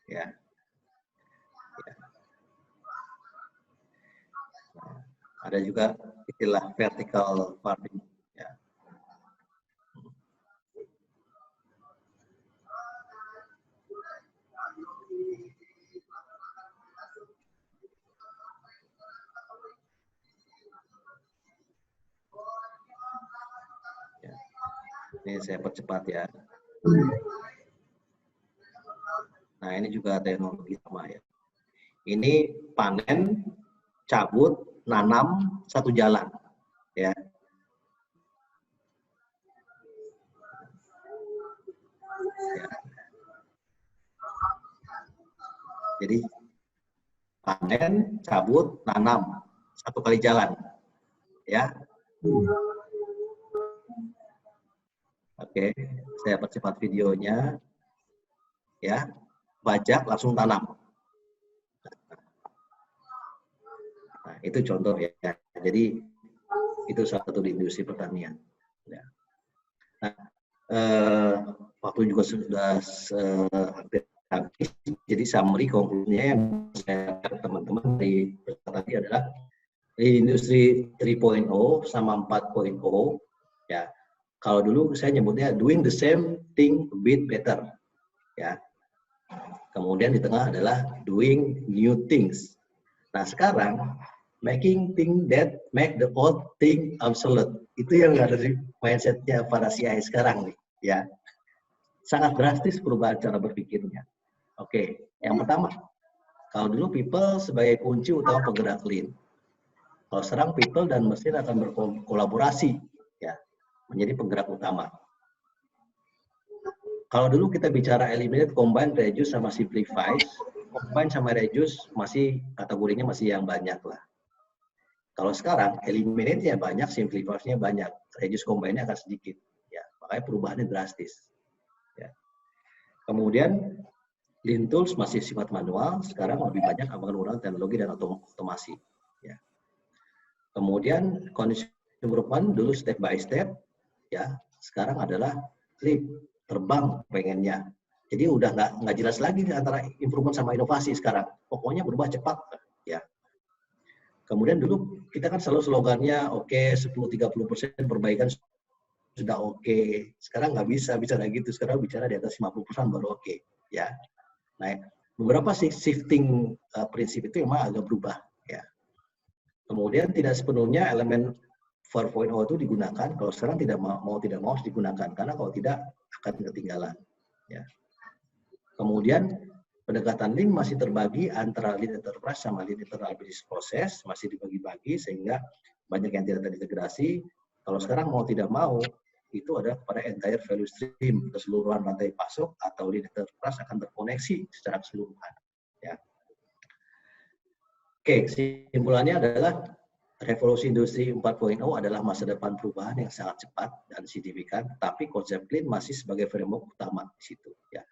ya. Nah, ada juga istilah vertical farming. Ya. Ini saya percepat ya. Nah, ini juga teknologi sama ya. Ini panen, cabut, nanam, satu jalan. Ya. Ya. Jadi panen, cabut, nanam, satu kali jalan. Ya. Oke, saya percepat videonya. Ya, bajak langsung tanam. Nah, itu contoh ya. Jadi itu salah satu di industri pertanian. Ya. Nah, waktu juga sudah hampir habis. Jadi summary konklusinya yang saya teman-teman di tadi adalah industri 3.0 sama 4.0 ya. Kalau dulu saya nyebutnya doing the same thing a bit better. Ya. Kemudian di tengah adalah doing new things. Nah, sekarang making things that make the old thing obsolete. Itu yang ada di mindsetnya para CI sekarang nih, ya. Sangat drastis perubahan cara berpikirnya. Oke, yang pertama, kalau dulu people sebagai kunci utama penggerak lean. Kalau sekarang people dan mesin akan berkolaborasi, ya, menjadi penggerak utama. Kalau dulu kita bicara eliminate, combine, reduce, sama simplify, combine sama reduce masih kategorinya masih yang banyak lah. Kalau sekarang eliminate-nya banyak, simplify-nya banyak, reduce, combine-nya akan sedikit. Ya, makanya perubahannya drastis. Ya. Kemudian lean tools masih sifat manual, sekarang lebih banyak menggunakan teknologi dan otomasi. Ya. Kemudian continuous improvement dulu step by step, ya. Sekarang adalah leap, terbang pengennya. Jadi udah nggak jelas lagi antara improvement sama inovasi sekarang. Pokoknya berubah cepat, ya. Kemudian dulu kita kan selalu slogannya oke, 10-30% perbaikan sudah oke. Sekarang nggak bisa bicara gitu. Sekarang bicara di atas 50% baru oke, ya. Nah, beberapa shifting prinsip itu memang agak berubah, ya. Kemudian tidak sepenuhnya elemen 4.0 itu digunakan. Kalau sekarang tidak mau harus digunakan, karena kalau tidak akan ketinggalan, ya. Kemudian pendekatan lean masih terbagi antara lean enterprise sama lean internal business process, masih dibagi-bagi sehingga banyak yang tidak terintegrasi. Kalau sekarang mau tidak mau itu ada pada entire value stream, keseluruhan rantai pasok atau lean enterprise akan terkoneksi secara keseluruhan. Ya. Oke, kesimpulannya adalah revolusi industri 4.0 adalah masa depan perubahan yang sangat cepat dan signifikan, tapi konsep Lean masih sebagai framework utama di situ. Ya.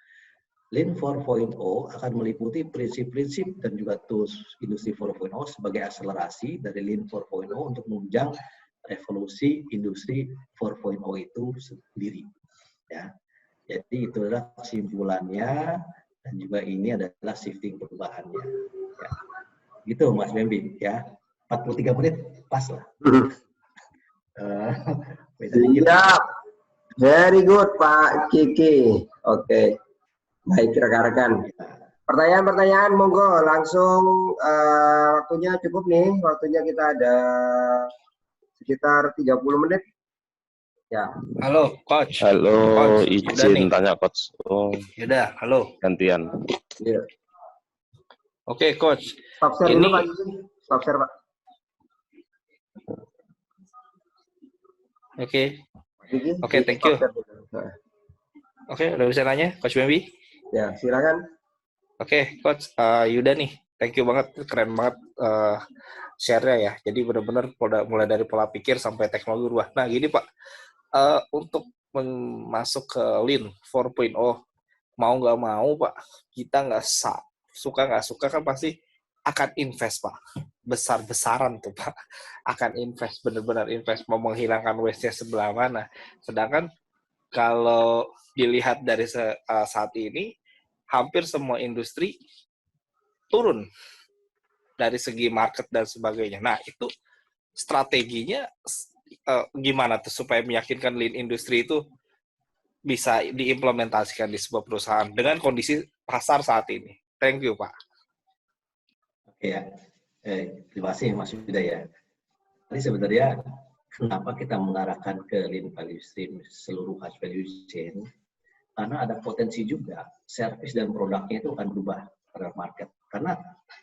Lean 4.0 akan meliputi prinsip-prinsip dan juga tools industri 4.0 sebagai akselerasi dari Lean 4.0 untuk menunjang revolusi industri 4.0 itu sendiri. Ya. Jadi itu adalah kesimpulannya dan juga ini adalah shifting perubahannya. Ya. Gitu Mas Bembi ya. 43 menit pas lah. Siap. Very good Pak Kiki. Oke. Baik rekan-rekan. Pertanyaan-pertanyaan monggo langsung, waktunya cukup nih. Waktunya kita ada sekitar 30 menit. Ya. Halo, Coach. Halo, Coach, izin tanya Coach. Oh, Yaudah, halo. gantian. Ya. Oke, Coach. Stop share Ini- dulu Pak. Stop share Pak. Oke, Kiki, Oke, thank you. stop share dulu. Nah, oke, udah bisa nanya, Coach Bambi? ya, silakan. Oke, Coach, Yuda nih, thank you banget, keren banget share-nya ya. Jadi benar-benar mulai dari pola pikir sampai teknologi berubah. Nah, gini Pak, untuk masuk ke Lean 4.0, mau nggak mau Pak, kita suka nggak suka kan pasti akan invest Pak, besar-besaran tuh Pak, akan invest, benar-benar invest, mau menghilangkan waste-nya sebelah mana. Sedangkan kalau dilihat dari saat ini, hampir semua industri turun dari segi market dan sebagainya. Nah, itu strateginya gimana tuh supaya meyakinkan lean industri itu bisa diimplementasikan di sebuah perusahaan dengan kondisi pasar saat ini. Thank you, Pak. Oke ya. Terima kasih Mas Yuda ya. Tadi sebenarnya kenapa kita mengarahkan ke lean value stream seluruh value chain? Karena ada potensi juga service dan produknya itu akan berubah pada market. Karena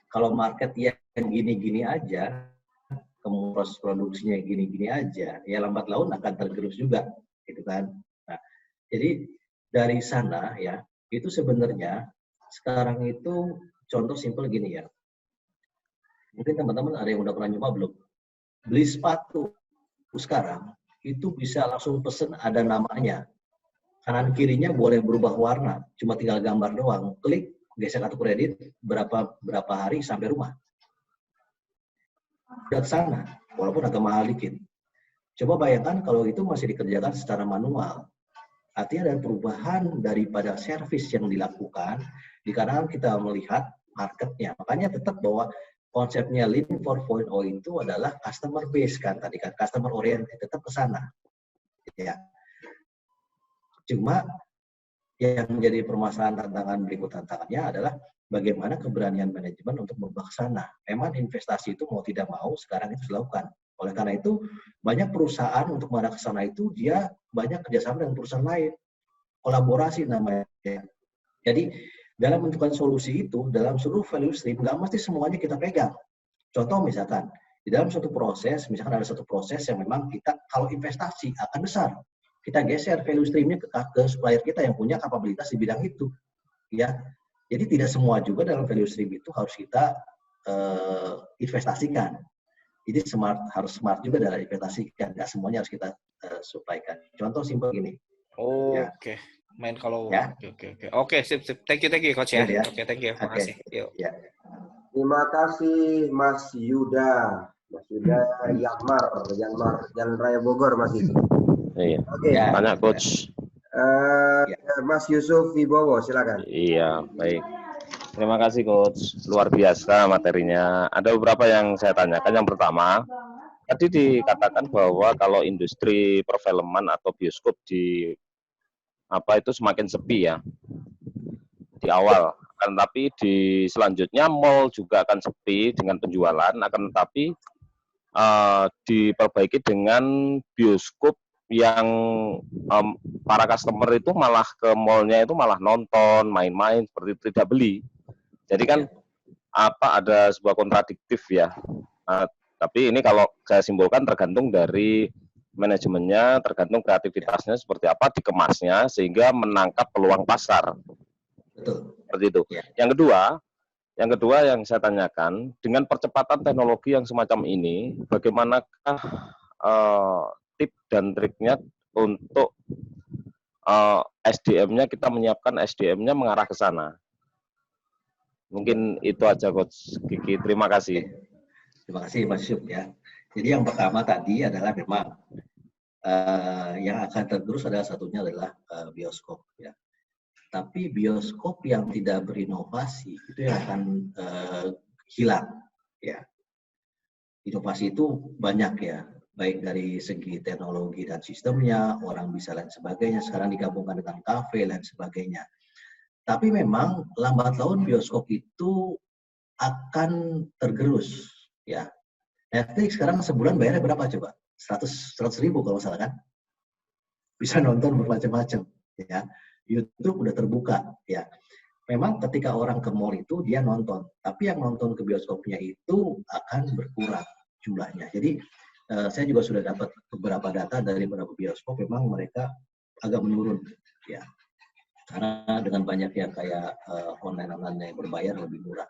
kalau market yang gini-gini aja, kemudian proses produksinya gini-gini aja, ya lambat laun akan tergerus juga, gitu kan. Nah, jadi dari sana ya, itu sebenarnya sekarang itu contoh simpel gini ya. Mungkin teman-teman ada yang udah pernah nyoba belum? Beli sepatu sekarang itu bisa langsung pesen ada namanya. Kanan kirinya boleh berubah warna, cuma tinggal gambar doang. Klik, gesek kartu kredit, berapa hari sampai rumah. Udah ke sana, walaupun agak mahal dikit. Coba bayangkan kalau itu masih dikerjakan secara manual. Artinya ada perubahan daripada service yang dilakukan, dikarenakan kita melihat marketnya. Makanya tetap bahwa konsepnya Lean 4.0 itu adalah customer base kan tadi kan, customer oriented, tetap ke sana. Ya. Cuma yang menjadi permasalahan tantangan berikut tantangannya adalah bagaimana keberanian manajemen untuk merubah ke sana. Memang investasi itu mau tidak mau sekarang itu dilakukan. Oleh karena itu banyak perusahaan untuk mengarah ke sana itu dia banyak kerjasama dengan perusahaan lain, kolaborasi namanya. Jadi dalam menentukan solusi itu dalam seluruh value stream nggak mesti semuanya kita pegang. Contoh misalkan di dalam suatu proses, misalkan ada satu proses yang memang kita kalau investasi akan besar, kita geser value streamnya ke supplier kita yang punya kapabilitas di bidang itu, ya. Jadi tidak semua juga dalam value stream itu harus kita investasikan. Jadi harus smart juga dalam investasikan, nggak semuanya harus kita supplykan. Contoh simpel gini. Oh, ya. Oke. Main kalau Ya. Oke, sip. Thank you Coach ya. Ya. Oke, thank you. Oke. Makasih. Yuk. Ya. Terima kasih Mas Yuda. Mas Yuda Jalan Raya Bogor Mas Kiki. Iya. Oke. Ya. Tanya Coach. Mas Yusuf Wibowo, silakan. Iya, baik. Terima kasih Coach. Luar biasa materinya. Ada beberapa yang saya tanyakan. Yang pertama, tadi dikatakan bahwa kalau industri perfilman atau bioskop di itu semakin sepi ya di awal, akan tetapi di selanjutnya mall juga akan sepi dengan penjualan, akan tetapi diperbaiki dengan bioskop yang para customer itu malah ke mallnya itu malah nonton, main-main seperti itu, tidak beli. Jadi kan ada sebuah kontradiktif ya. Tapi ini kalau saya simpulkan tergantung dari manajemennya, tergantung kreativitasnya seperti apa dikemasnya sehingga menangkap peluang pasar. Betul. Seperti itu. Ya. Yang kedua, Yang kedua yang saya tanyakan, dengan percepatan teknologi yang semacam ini, bagaimanakah tip dan triknya untuk SDM-nya, kita menyiapkan SDM-nya mengarah ke sana. Mungkin itu aja Coach Kiki, terima kasih. Terima kasih Mas Yusuf ya. Jadi yang pertama tadi adalah memang yang akan tergerus adalah satunya adalah bioskop ya. Tapi bioskop yang tidak berinovasi itu yang akan hilang ya. Inovasi itu banyak ya, baik dari segi teknologi dan sistemnya, orang bisa lain sebagainya, sekarang digabungkan dengan kafe dan sebagainya. Tapi memang lambat laun bioskop itu akan tergerus ya. Netflix sekarang sebulan bayarnya berapa coba? 100 ribu kalau salah kan? Bisa nonton bermacam-macam ya. YouTube udah terbuka ya. Memang ketika orang ke mall itu dia nonton, tapi yang nonton ke bioskopnya itu akan berkurang jumlahnya. Jadi saya juga sudah dapat beberapa data dari beberapa bioskop, memang mereka agak menurun ya. Karena dengan banyaknya kayak online yang berbayar lebih murah.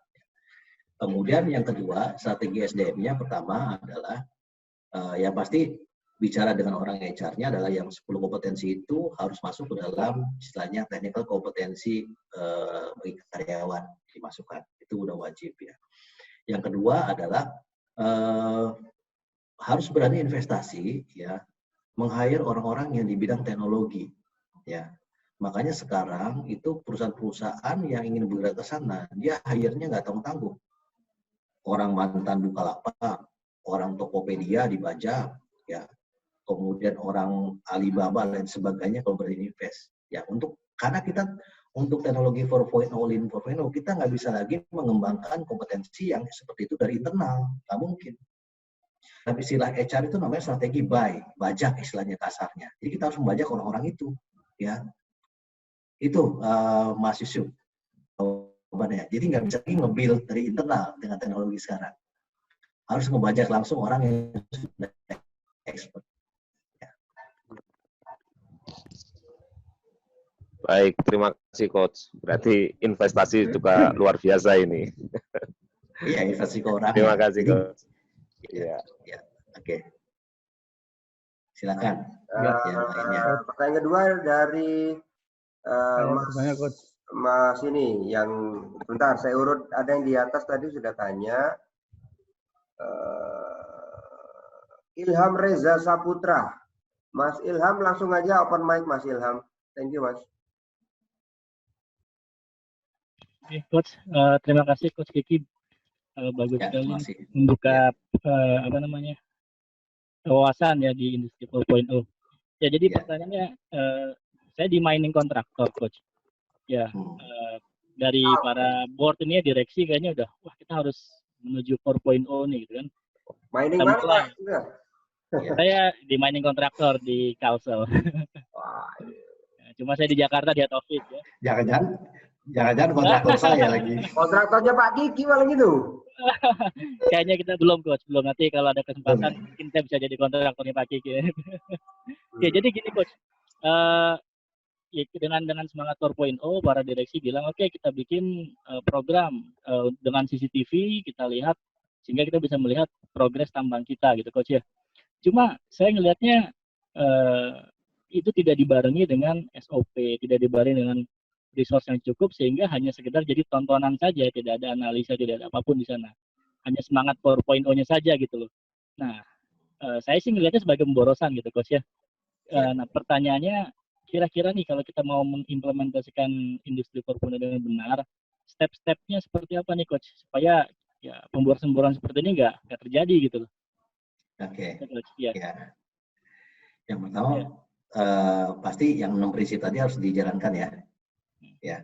Kemudian yang kedua, strategi SDM-nya pertama adalah yang pasti bicara dengan orang HR-nya adalah yang 10 kompetensi itu harus masuk ke dalam istilahnya technical kompetensi bagi karyawan dimasukkan. Itu udah wajib ya. Yang kedua adalah harus berani investasi ya, meng-hire orang-orang yang di bidang teknologi ya. Makanya sekarang itu perusahaan-perusahaan yang ingin bergerak ke sana, dia hire-nya nggak tanggung-tanggung. Orang mantan Bukalapak, orang Tokopedia dibajak ya. Kemudian orang Alibaba dan sebagainya kalau berani invest ya, karena kita untuk teknologi 4.0 Lean 4.0 kita nggak bisa lagi mengembangkan kompetensi yang seperti itu dari internal, nggak mungkin. Tapi istilah HR itu namanya strategi bajak istilahnya kasarnya. Jadi kita harus membajak orang-orang itu ya. Itu Mas Yusuf jawabannya. Jadi nggak bisa lagi nge-build dari internal dengan teknologi sekarang. Harus membajak langsung orang yang sudah expert. Baik, terima kasih Coach. Berarti investasi juga luar biasa ini. Iya, investasi ke orang. Terima kasih Coach. Iya. Ya. Oke. Silakan. Yang lainnya. Pertanyaan kedua dari Mas ini yang bentar saya urut, ada yang di atas tadi sudah tanya. Ilham Reza Saputra. Mas Ilham langsung aja open mic Mas Ilham. Thank you Mas. Oke, Coach, terima kasih Coach Kiki, bagus sekali membuka wawasan ya di industri 4.0. Ya, jadi pertanyaannya, saya di mining kontraktor, Coach. Ya, dari para board ini ya, direksi kayaknya udah, wah kita harus menuju 4.0 nih, gitu kan. Mining mana Pak? Saya di mining kontraktor di Kalsel. Cuma saya di Jakarta di head office ya. Jangan-jangan kontraktor saya lagi. Kontraktornya Pak Kiki malah gitu. Kayaknya kita belum Coach, belum. Nanti kalau ada kesempatan mungkin saya bisa jadi kontraktornya Pak Kiki. Ya, jadi gini Coach, ya, dengan semangat 4.0 para direksi bilang oke, kita bikin program dengan CCTV, kita lihat sehingga kita bisa melihat progres tambang kita gitu Coach ya. Cuma saya ngelihatnya itu tidak dibarengi dengan SOP, tidak dibarengi dengan resource yang cukup, sehingga hanya sekedar jadi tontonan saja, tidak ada analisa, tidak ada apapun di sana. Hanya semangat 4.0-nya saja gitu loh. Nah, saya sih ngelihatnya sebagai pemborosan gitu Coach ya. Nah, pertanyaannya kira-kira nih kalau kita mau mengimplementasikan industri 4.0 dengan benar, step-stepnya seperti apa nih Coach? Supaya ya pemborosan-pemborosan seperti ini nggak terjadi gitu loh. Oke. Ya. Yang pertama, pasti yang 6 prinsip tadi harus dijalankan ya. Ya,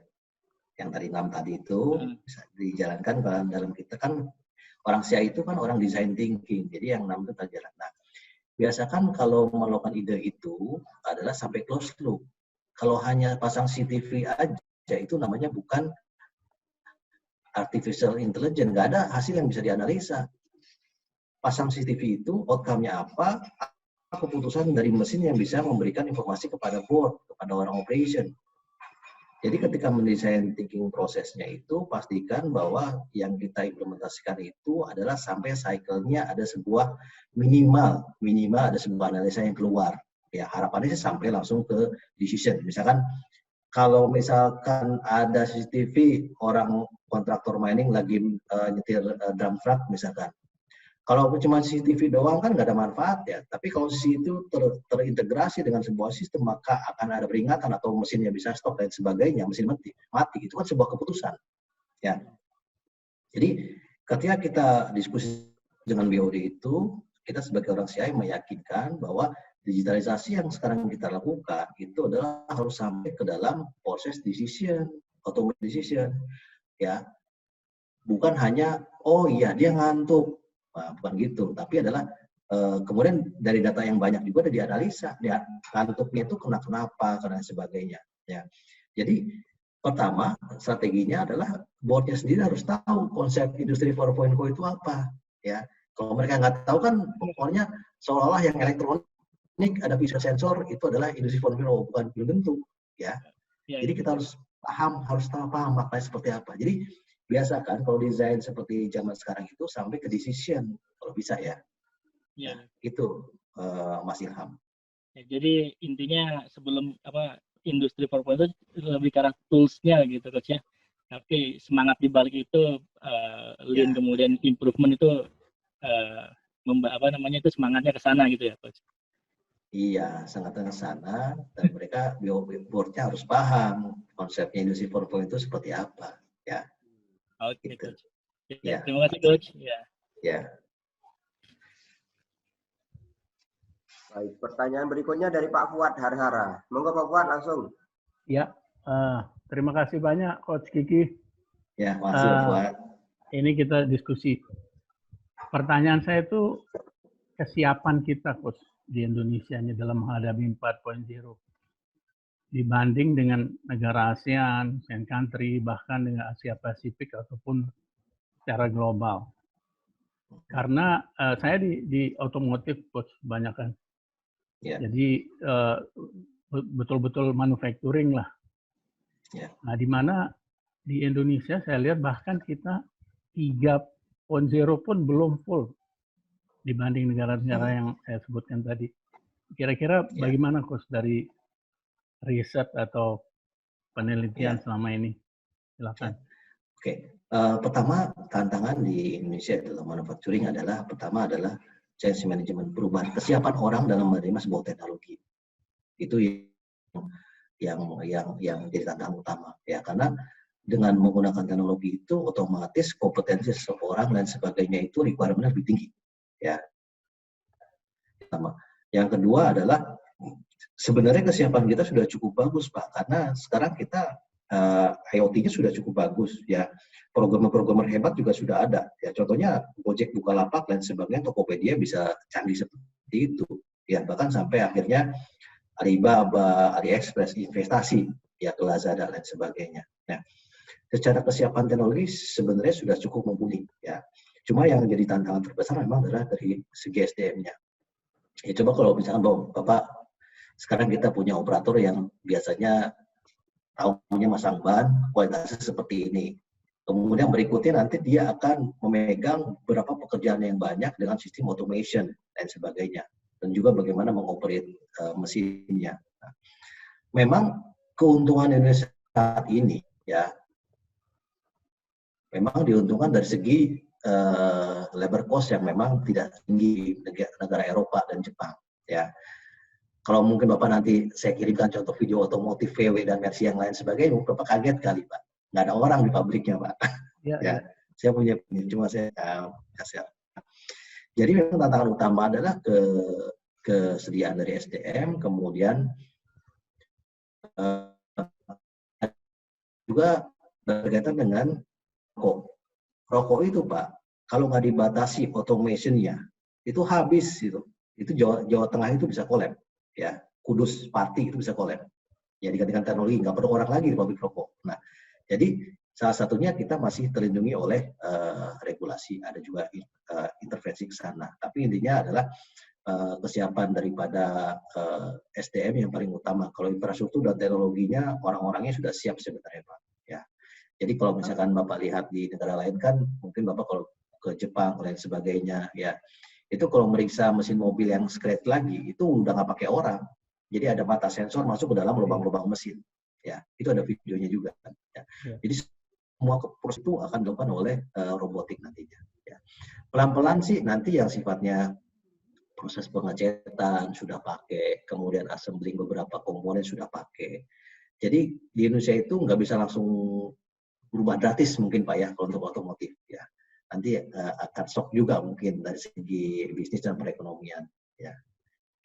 yang tadi 6 tadi itu bisa dijalankan dalam kita kan orang CI itu kan orang design thinking, jadi yang 6 itu terjalan. Nah, biasakan kalau melakukan ide itu adalah sampai close loop. Kalau hanya pasang CCTV aja itu namanya bukan artificial intelligence, nggak ada hasil yang bisa dianalisa. Pasang CCTV itu outcome-nya apa keputusan dari mesin yang bisa memberikan informasi kepada board, kepada orang operation. Jadi ketika mendesain thinking prosesnya itu, pastikan bahwa yang kita implementasikan itu adalah sampai cycle-nya ada sebuah minimal ada sebuah analisa yang keluar. Ya, harapannya sih sampai langsung ke decision. Misalkan kalau misalkan ada CCTV orang kontraktor mining lagi nyetir dump truck misalkan. Kalau cuma CCTV doang kan nggak ada manfaat ya. Tapi kalau CCTV itu terintegrasi dengan sebuah sistem, maka akan ada peringatan atau mesinnya bisa stop dan sebagainya, mesin mati. Itu kan sebuah keputusan. Ya. Jadi ketika kita diskusi dengan BOD itu, kita sebagai orang CI meyakinkan bahwa digitalisasi yang sekarang kita lakukan itu adalah harus sampai ke dalam proses decision, automated decision. Ya. Bukan hanya, oh iya dia ngantuk. Nah, bukan gitu, tapi adalah kemudian dari data yang banyak juga ada dianalisa, ya ngantuknya itu kenapa karena sebagainya. Ya, jadi pertama strateginya adalah boardnya sendiri harus tahu konsep industri 4.0 itu apa. Ya, kalau mereka nggak tahu kan pokoknya seolah-olah yang elektronik ada visual sensor itu adalah industri 4.0, bukan belum tentu. Ya, jadi kita harus paham maknanya seperti apa. Jadi biasakan kalau desain seperti zaman sekarang itu sampai ke decision kalau bisa ya. Ya. Itu Mas Ilham. Ya, jadi intinya sebelum industri 4.0 lebih ke arah tools-nya gitu Coach ya. Tapi semangat di balik itu lean kemudian improvement itu itu semangatnya ke sana gitu ya Coach. Iya, sangat ke sana dan mereka board-nya harus paham konsepnya industri 4.0 itu seperti apa ya. Oke, Coach. Ya, terima kasih, Coach. Ya. Baik, pertanyaan berikutnya dari Pak Fuad Harhara. Monggo Pak Fuad langsung. Ya, terima kasih banyak Coach Kiki. Ya, makasih Fuad. Ini kita diskusi. Pertanyaan saya itu kesiapan kita Coach di Indonesia ini dalam menghadapi 4.0. Dibanding dengan negara ASEAN, ASEAN country, bahkan dengan Asia Pasifik ataupun secara global. Karena saya di otomotif Coach banyak kan. Yeah. Jadi betul-betul manufacturing lah. Yeah. Nah, di mana di Indonesia saya lihat bahkan kita 3.0 pun belum full dibanding negara-negara yang saya sebutkan tadi. Kira-kira bagaimana Coach dari riset atau penelitian selama ini? Silakan. Oke. Pertama, tantangan di Indonesia dalam manufacturing adalah change management, perubahan kesiapan orang dalam menerima sebuah teknologi. Itu yang jadi tantangan utama ya, karena dengan menggunakan teknologi itu otomatis kompetensi seseorang dan sebagainya itu requirement lebih tinggi ya. Pertama. Yang kedua adalah sebenarnya kesiapan kita sudah cukup bagus Pak, karena sekarang kita IoT-nya sudah cukup bagus ya. Programmer hebat juga sudah ada ya. Contohnya Gojek, Bukalapak dan sebagainya, Tokopedia bisa canggih seperti itu ya. Bahkan sampai akhirnya Alibaba, AliExpress investasi ya ke Lazada dan sebagainya. Nah, secara kesiapan teknologi sebenarnya sudah cukup mumpuni ya. Cuma yang jadi tantangan terbesar memang adalah dari segi SDM-nya. Ya, coba kalau misalkan Bapak sekarang kita punya operator yang biasanya tahunnya masang ban, kualitasnya seperti ini. Kemudian berikutnya nanti dia akan memegang beberapa pekerjaan yang banyak dengan sistem automation dan sebagainya. Dan juga bagaimana mengoperate mesinnya. Nah, memang keuntungan Indonesia saat ini ya, memang diuntungkan dari segi labor cost yang memang tidak tinggi negara Eropa dan Jepang ya. Kalau mungkin Bapak nanti saya kirimkan contoh video otomotif VW dan Mercy yang lain sebagainya, Bapak kaget kali Pak, nggak ada orang di pabriknya Pak. Ya. Saya punya, cuma saya kasih. Jadi memang tantangan utama adalah kesediaan dari SDM, kemudian juga berkaitan dengan rokok itu Pak, kalau nggak dibatasi automation-nya, itu habis itu Jawa Tengah itu bisa collab ya, Kudus Pati itu bisa collab ya, digantikan teknologi, nggak perlu orang lagi di pabrik rokok. Nah, jadi salah satunya kita masih terlindungi oleh regulasi, ada juga intervensi ke sana, tapi intinya adalah kesiapan daripada SDM yang paling utama. Kalau infrastruktur dan teknologinya, orang-orangnya sudah siap sebenarnya, Pak. Ya. Jadi kalau misalkan Bapak lihat di negara lain kan, mungkin Bapak kalau ke Jepang dan sebagainya, ya itu kalau meriksa mesin mobil yang scratch lagi, itu udah nggak pakai orang. Jadi ada mata sensor masuk ke dalam lubang-lubang mesin. Ya, itu ada videonya juga. Ya. Jadi semua proses itu akan dilakukan oleh robotik nantinya. Ya. Pelan-pelan sih nanti yang sifatnya proses pengecetan sudah pakai, kemudian assembling beberapa komponen sudah pakai. Jadi di Indonesia itu nggak bisa langsung berubah gratis mungkin Pak ya kalau untuk otomotif ya. Nanti akan shock juga mungkin dari segi bisnis dan perekonomian. Ya.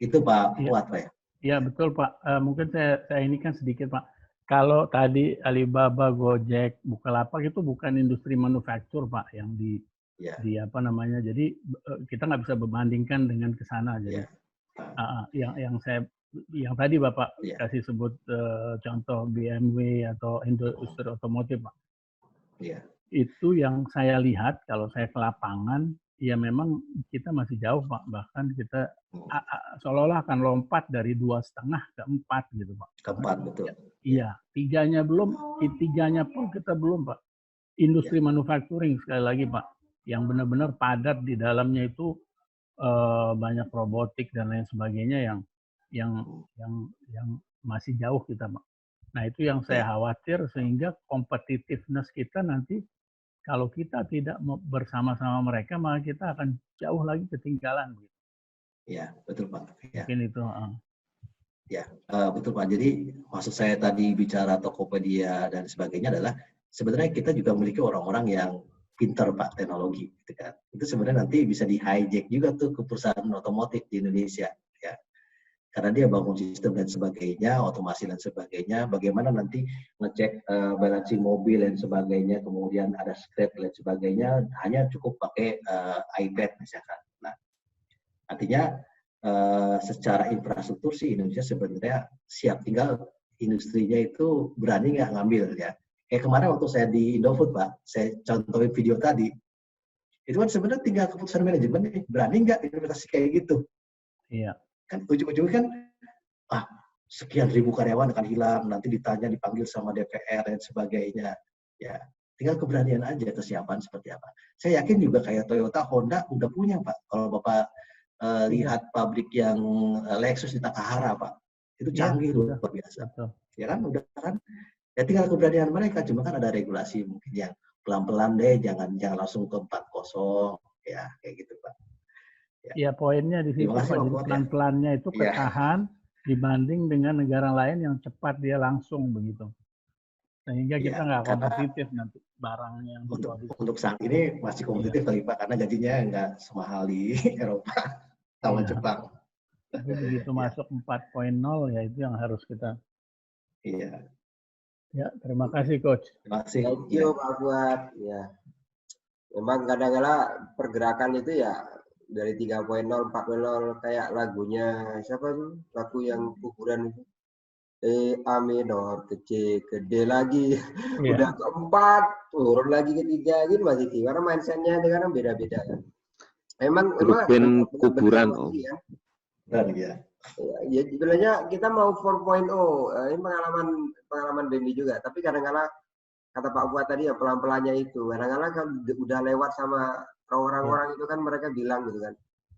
Itu Pak Fuad Pak ya. Ya betul Pak. Mungkin saya ini kan sedikit Pak. Kalau tadi Alibaba, Gojek, Bukalapak itu bukan industri manufaktur Pak yang di apa namanya. Jadi kita nggak bisa membandingkan dengan ke sana. Jadi yang tadi Bapak kasih sebut contoh BMW atau industri otomotif Pak. Itu yang saya lihat kalau saya ke lapangan, ya memang kita masih jauh Pak. Bahkan kita seolah-olah akan lompat dari 2,5 ke 4 gitu Pak. Ke 4 betul. Iya, tiganya pun kita belum Pak. Industri manufacturing sekali lagi Pak, yang benar-benar padat di dalamnya itu banyak robotik dan lain sebagainya yang masih jauh kita Pak. Nah itu yang saya khawatir sehingga competitiveness kita nanti kalau kita tidak bersama-sama mereka maka kita akan jauh lagi ketinggalan. Ya betul Pak. Ya. Mungkin itu. Ya, betul Pak. Jadi maksud saya tadi bicara Tokopedia dan sebagainya adalah sebenarnya kita juga memiliki orang-orang yang pintar Pak teknologi, gitu kan. Itu sebenarnya nanti bisa di-hijack juga tuh ke perusahaan otomotif di Indonesia, ya. Karena dia bangun sistem dan sebagainya, otomasi dan sebagainya. Bagaimana nanti ngecek balancing mobil dan sebagainya, kemudian ada scratch dan sebagainya, hanya cukup pakai iPad misalkan. Nah, artinya secara infrastruktur sih Indonesia sebenarnya siap, tinggal industrinya itu berani nggak ngambil ya. Kayak kemarin waktu saya di Indofood Pak, saya contohin video tadi, itu kan sebenarnya tinggal keputusan manajemen nih, berani nggak investasi kayak gitu. Iya. Kan ujung-ujungnya kan, sekian ribu karyawan akan hilang, nanti ditanya dipanggil sama DPR dan sebagainya. Ya, tinggal keberanian aja, kesiapan seperti apa. Saya yakin juga kayak Toyota, Honda udah punya Pak. Kalau Bapak lihat pabrik yang Lexus di Takahara Pak, itu canggih luar biasa. Ya kan, udah kan. Ya tinggal keberanian mereka, cuma kan ada regulasi mungkin yang pelan-pelan deh, jangan langsung ke 4.0 ya kayak gitu Pak. Ya poinnya di situ Pak, jadi pelan-pelannya itu ketahan dibanding dengan negara lain yang cepat dia langsung begitu. Sehingga kita nggak kompetitif nanti barangnya yang untuk saat ini masih kompetitif kali Pak, karena gajinya nggak semahal di Eropa sama Jepang. Tapi begitu masuk 4.0 ya itu yang harus kita. Iya. Ya, terima kasih Coach. Terima kasih. Thank you Pak Fuad. Ya. Memang kadang-kadang pergerakan itu ya dari 3.0, 4.0 kayak lagunya siapa tuh? Lagu yang kuburan itu. A minor ke C ke D lagi. Udah ke 4, turun lagi ke 3 gitu masih tinggi. Karena mindset-nya sekarang beda-beda kan. Memang kuburan ya. Ya. Ya sebenarnya kita mau 4.0, ini pengalaman BEMI juga. Tapi kadang-kadang kata Pak Fuad tadi ya pelan-pelannya itu. Kadang-kadang kan udah lewat sama orang-orang itu kan mereka bilang gitu kan.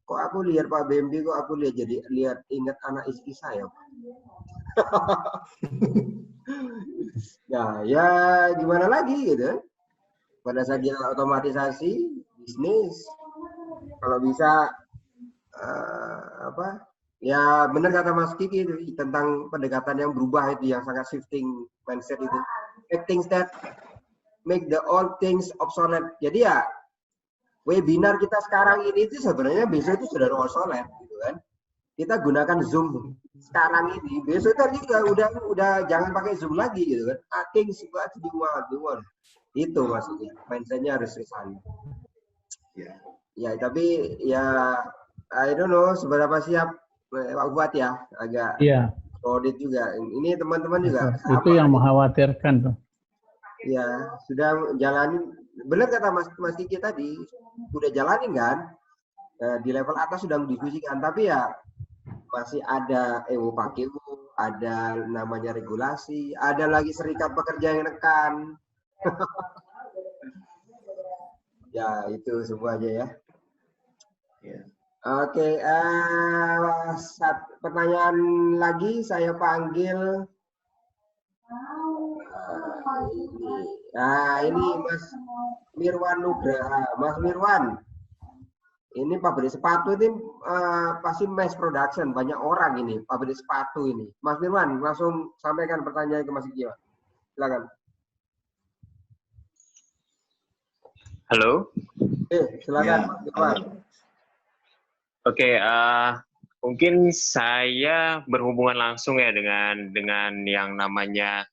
Kok aku lihat Pak BEMI, kok aku lihat ingat anak istri saya. Nah, ya gimana lagi gitu kan. Pada saat dia otomatisasi bisnis, kalau bisa ya benar kata Mas Kiki itu tentang pendekatan yang berubah itu yang sangat shifting mindset itu. Things that make the old things obsolete. Jadi ya webinar kita sekarang ini itu sebenarnya besok itu sudah obsolete gitu kan. Kita gunakan Zoom sekarang ini, besok tadi udah jangan pakai Zoom lagi gitu kan. Things what do you want. Itu maksudnya. Mindsetnya harus ke sana. Ya, tapi ya I don't know seberapa siap Pak Fuad ya, agak crowded juga. Ini teman-teman juga sama. Itu yang mengkhawatirkan tuh. Ya, sudah jalanin. Benar kata Mas Kiki tadi, udah jalanin kan. di level atas sudah mendiskusikan, tapi ya masih ada EWO PAKEWO, ada namanya regulasi, ada lagi serikat pekerja yang nekan. Ya, itu semuanya ya. Ya. Oke, pertanyaan lagi saya panggil. Ini Mas Mirwan Nugraha. Mas Mirwan, ini pabrik sepatu ini pasti mass production, banyak orang ini pabrik sepatu ini. Mas Mirwan, langsung sampaikan pertanyaan ke Mas Kiki. Silakan. Halo. Silakan Ya, Mas Mirwan. Oke, mungkin saya berhubungan langsung ya dengan yang namanya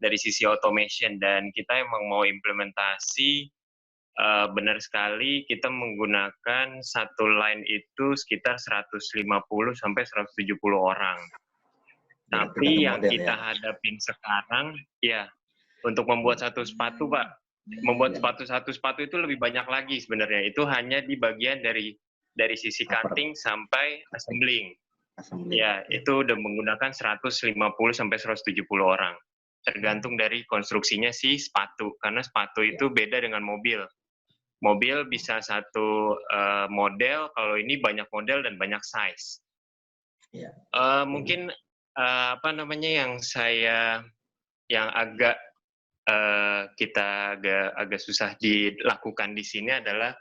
dari sisi automation, dan kita emang mau implementasi. Benar sekali, kita menggunakan satu line itu sekitar 150 sampai 170 orang. Tapi yang kita hadapin sekarang, ya, untuk membuat satu sepatu, Pak, membuat satu sepatu itu lebih banyak lagi sebenarnya. Itu hanya di bagian dari sisi cutting sampai assembling. Ya, itu udah menggunakan 150 sampai 170 orang. Tergantung dari konstruksinya si sepatu, karena sepatu itu beda dengan mobil. Mobil bisa satu model, kalau ini banyak model dan banyak size. Mungkin yang agak kita agak susah dilakukan di sini adalah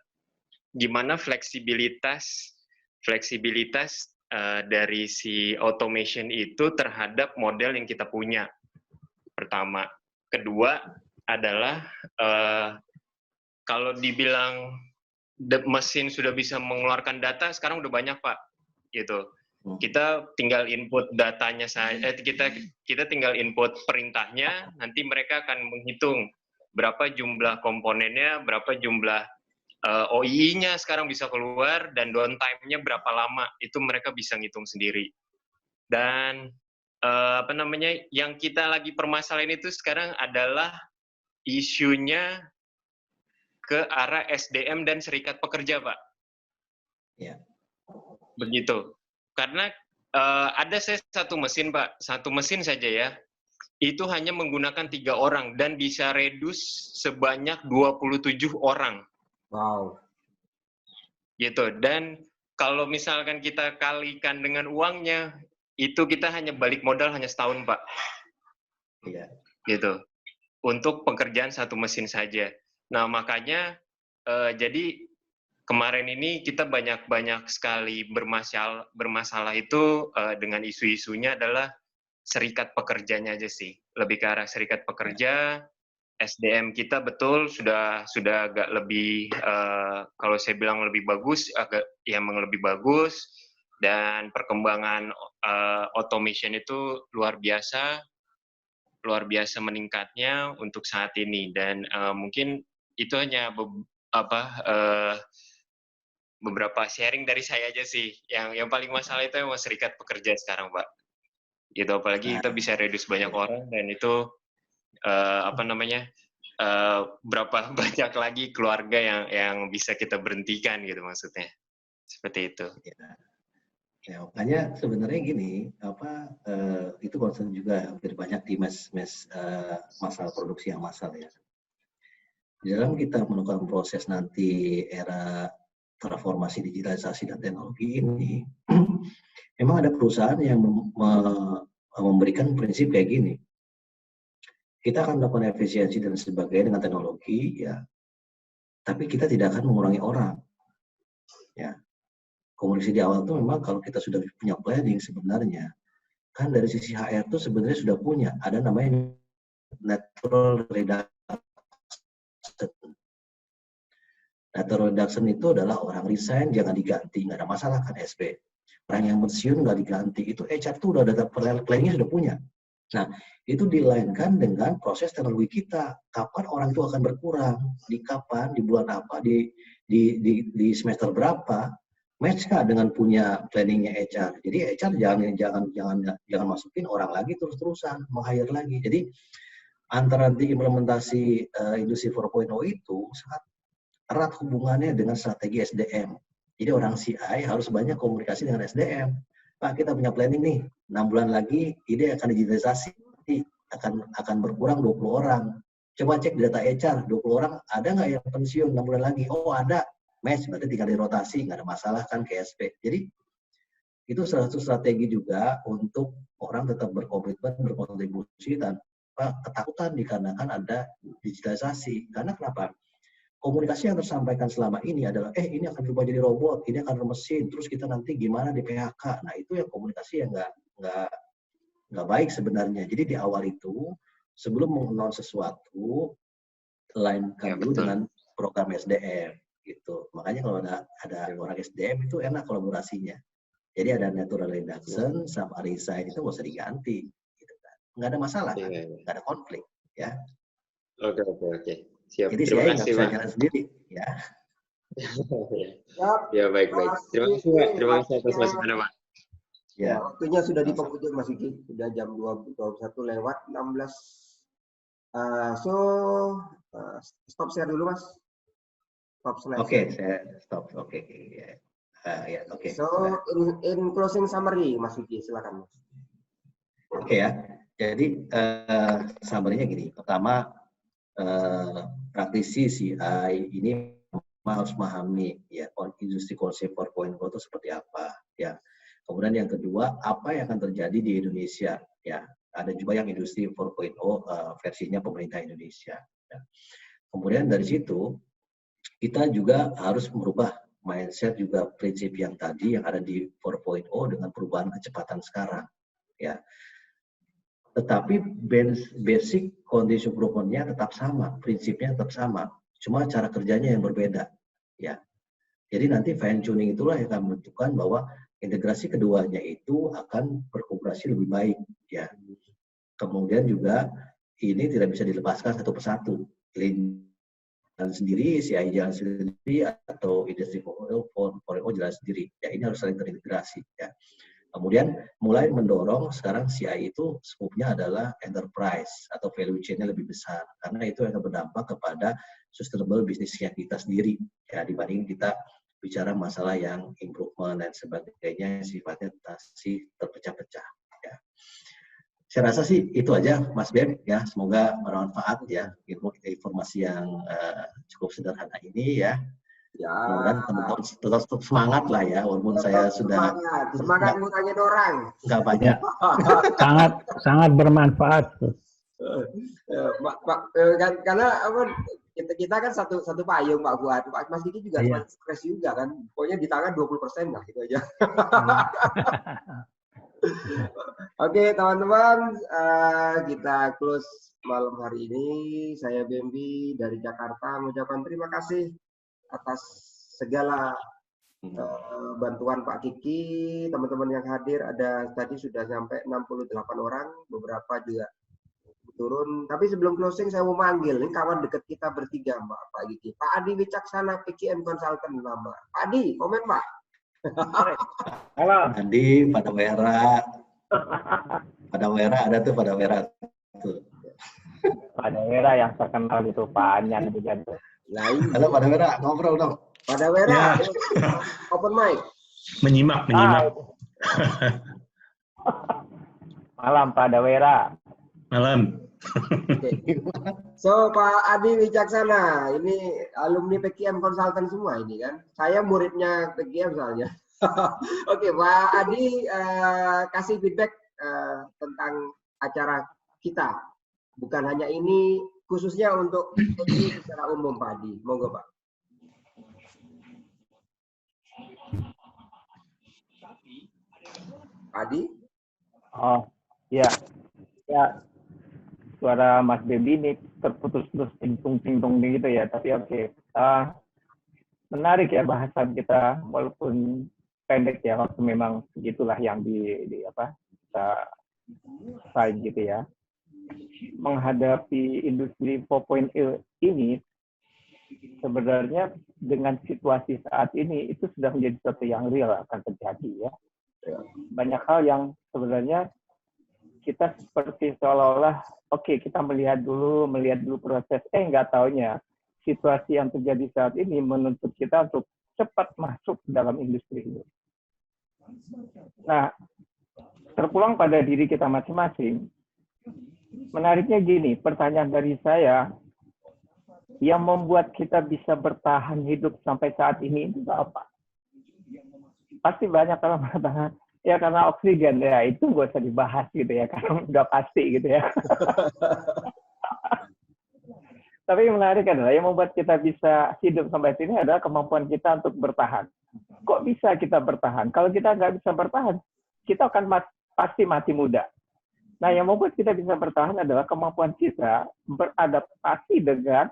gimana fleksibilitas dari si automation itu terhadap model yang kita punya. Pertama, kedua adalah kalau dibilang mesin sudah bisa mengeluarkan data, sekarang udah banyak, Pak, gitu. Kita tinggal input datanya saja, kita tinggal input perintahnya, nanti mereka akan menghitung berapa jumlah komponennya, berapa jumlah OII-nya sekarang bisa keluar, dan downtime-nya berapa lama, itu mereka bisa ngitung sendiri. Dan yang kita lagi permasalahan itu sekarang adalah isunya ke arah SDM dan serikat pekerja, Pak. Ya. Begitu. Karena ada saya satu mesin, Pak, satu mesin saja ya, itu hanya menggunakan 3 orang dan bisa reduce sebanyak 27 orang. Wow. Gitu. Dan kalau misalkan kita kalikan dengan uangnya, itu kita hanya balik modal hanya setahun, Pak. Iya. Gitu. Untuk pekerjaan satu mesin saja. Nah, makanya jadi kemarin ini kita banyak sekali bermasalah itu dengan isu-isunya adalah serikat pekerjanya aja sih. Lebih ke arah serikat pekerja, SDM kita betul sudah agak lebih, kalau saya bilang lebih bagus, emang lebih bagus, dan perkembangan automation itu luar biasa meningkatnya untuk saat ini. Dan mungkin itu hanya beberapa sharing dari saya aja sih. Yang paling masalah itu emang serikat pekerja sekarang, Pak. Gitu, apalagi kita bisa reduce banyak orang, dan itu berapa banyak lagi keluarga yang bisa kita berhentikan gitu maksudnya. Seperti itu. Ya, makanya sebenarnya gini, itu concern juga hampir banyak di masalah produksi yang massal ya. Di dalam kita melakukan proses nanti era transformasi digitalisasi dan teknologi ini, memang ada perusahaan yang memberikan prinsip kayak gini. Kita akan melakukan efisiensi dan sebagainya dengan teknologi, ya, tapi kita tidak akan mengurangi orang. Ya. Komunikasi di awal itu memang kalau kita sudah punya planning sebenarnya, kan dari sisi HR itu sebenarnya sudah punya, ada namanya natural reduction. Natural reduction itu adalah orang resign jangan diganti, nggak ada masalah kan SP. Orang yang pensiun nggak diganti, itu HR itu udah data planningnya sudah punya. Nah, itu dilainkan dengan proses teknologi kita. Kapan orang itu akan berkurang? Di kapan? Di bulan apa? Di semester berapa? Match nggak dengan punya planningnya HR. Jadi HR jangan masukin orang lagi terus-terusan, meng-hire lagi. Jadi antara implementasi industri 4.0 itu sangat erat hubungannya dengan strategi SDM. Jadi orang CI harus banyak komunikasi dengan SDM. Pak, kita punya planning nih, 6 bulan lagi ide akan digitalisasi, akan berkurang 20 orang. Coba cek di data HR, 20 orang ada nggak yang pensiun 6 bulan lagi? Oh ada, match, berarti tinggal dirotasi, nggak ada masalah kan KSP. Jadi itu salah satu strategi juga untuk orang tetap berkomitmen, berkontribusi tanpa ketakutan dikarenakan ada digitalisasi. Karena kenapa? Komunikasi yang tersampaikan selama ini adalah, ini akan berubah jadi robot, ini akan mesin, terus kita nanti gimana di PHK. Nah itu yang komunikasi yang nggak baik sebenarnya. Jadi di awal itu, sebelum mengenal sesuatu, lainkan dulu dengan program SDM. Gitu. Makanya kalau ada orang SDM itu enak kolaborasinya. Jadi ada natural reduction sama resign itu nggak usah diganti. Gitu kan. Nggak ada masalah, kan? Nggak ada konflik. Ya. Oke. Siap. Jadi Terima saya kasih, nggak bisa Pak. jalan sendiri, ya. Ya, baik. Terima kasih, Pak. Terima kasih atas masukannya, Pak. Ya, waktunya sudah di penghujung, Mas Kiki. Sudah jam 21 lewat 16. Stop share dulu, Mas. Stop slide. Oke, saya stop. Oke. Oke. So, in closing summary, Mas Kiki, silakan, Mas. Oke ya. Jadi summary-nya gini. Pertama, praktisi CI ini harus memahami ya industri konsep 4.0 itu seperti apa ya. Kemudian yang kedua, apa yang akan terjadi di Indonesia ya. Ada juga yang industri 4.0 versinya pemerintah Indonesia ya. Kemudian dari situ kita juga harus merubah mindset juga prinsip yang tadi yang ada di 4.0 dengan perubahan kecepatan sekarang ya. Tetapi basic condition improvement-nya tetap sama, prinsipnya tetap sama, cuma cara kerjanya yang berbeda, ya. Jadi nanti fine tuning itulah yang akan menentukan bahwa integrasi keduanya itu akan berkooperasi lebih baik, ya. Kemudian juga ini tidak bisa dilepaskan satu persatu, Lean jalan sendiri, CI jalan sendiri, atau industri 4.0 jalan sendiri. Ya ini harus saling terintegrasi, ya. Kemudian mulai mendorong sekarang CI itu scope-nya adalah enterprise atau value chain-nya lebih besar karena itu akan berdampak kepada sustainable bisnisnya kita sendiri ya dibanding kita bicara masalah yang improvement dan sebagainya sifatnya masih terpecah-pecah ya. Saya rasa sih itu aja Mas Bem ya, semoga bermanfaat ya informasi yang cukup sederhana ini ya. Ya, teman-teman tetap semangat lah ya, walaupun saya sudah semangat ngutangin orang. Nggak banyak. sangat bermanfaat. Karena apa? Kita kan satu payung Pak Fuad. Mas Kiki juga stres juga kan. Pokoknya di tangan 20% lah gitu aja. Oke teman-teman, kita close malam hari ini. Saya Bembi dari Jakarta mengucapkan terima kasih atas segala bantuan Pak Kiki, teman-teman yang hadir ada tadi sudah sampai 68 orang, beberapa juga turun. Tapi sebelum closing saya mau manggil, ini kawan dekat kita bertiga Mbak Pak Kiki. Pak Adi Wicaksana, PKM Consultant nama. Pak Adi, komen Pak. Halo. Adi, pada Wera. Pada Wera ada tuh, pada Wera tuh. Pada Wera yang terkenal itu Pak Anyan juga tuh. Lain. Halo pada Wera, ngobrol dong. Pada Wera, open mic. Menyimak. Malam Pak Dawera. Malam. Okay. So Pak Adi Wicaksana, ini alumni PKM Consultant semua ini kan. Saya muridnya PKM soalnya. Oke, Pak Adi kasih feedback tentang acara kita. Bukan hanya ini, khususnya untuk ini secara umum Pak Adi. Monggo Pak. Adi? Oh, ya. Suara Mas Bebi ini terputus-putus ting-tung gitu ya. Tapi oke. Menarik ya bahasan kita, walaupun pendek ya, waktu memang begitulah yang di apa kita sign gitu ya. Menghadapi industri 4.0 ini sebenarnya dengan situasi saat ini itu sudah menjadi sesuatu yang real akan terjadi ya. Banyak hal yang sebenarnya kita seperti seolah-olah oke, kita melihat dulu proses nggak taunya situasi yang terjadi saat ini menuntut kita untuk cepat masuk dalam industri itu. Nah, terpulang pada diri kita masing-masing. Menariknya gini, pertanyaan dari saya, yang membuat kita bisa bertahan hidup sampai saat ini itu apa? Pasti banyak orang mengatakan, ya karena oksigen, ya itu nggak usah dibahas gitu ya, karena udah pasti gitu ya. Tapi yang menarik adalah yang membuat kita bisa hidup sampai sini adalah kemampuan kita untuk bertahan. Kok bisa kita bertahan? Kalau kita nggak bisa bertahan, kita akan pasti mati muda. Nah, yang membuat kita bisa bertahan adalah kemampuan kita beradaptasi dengan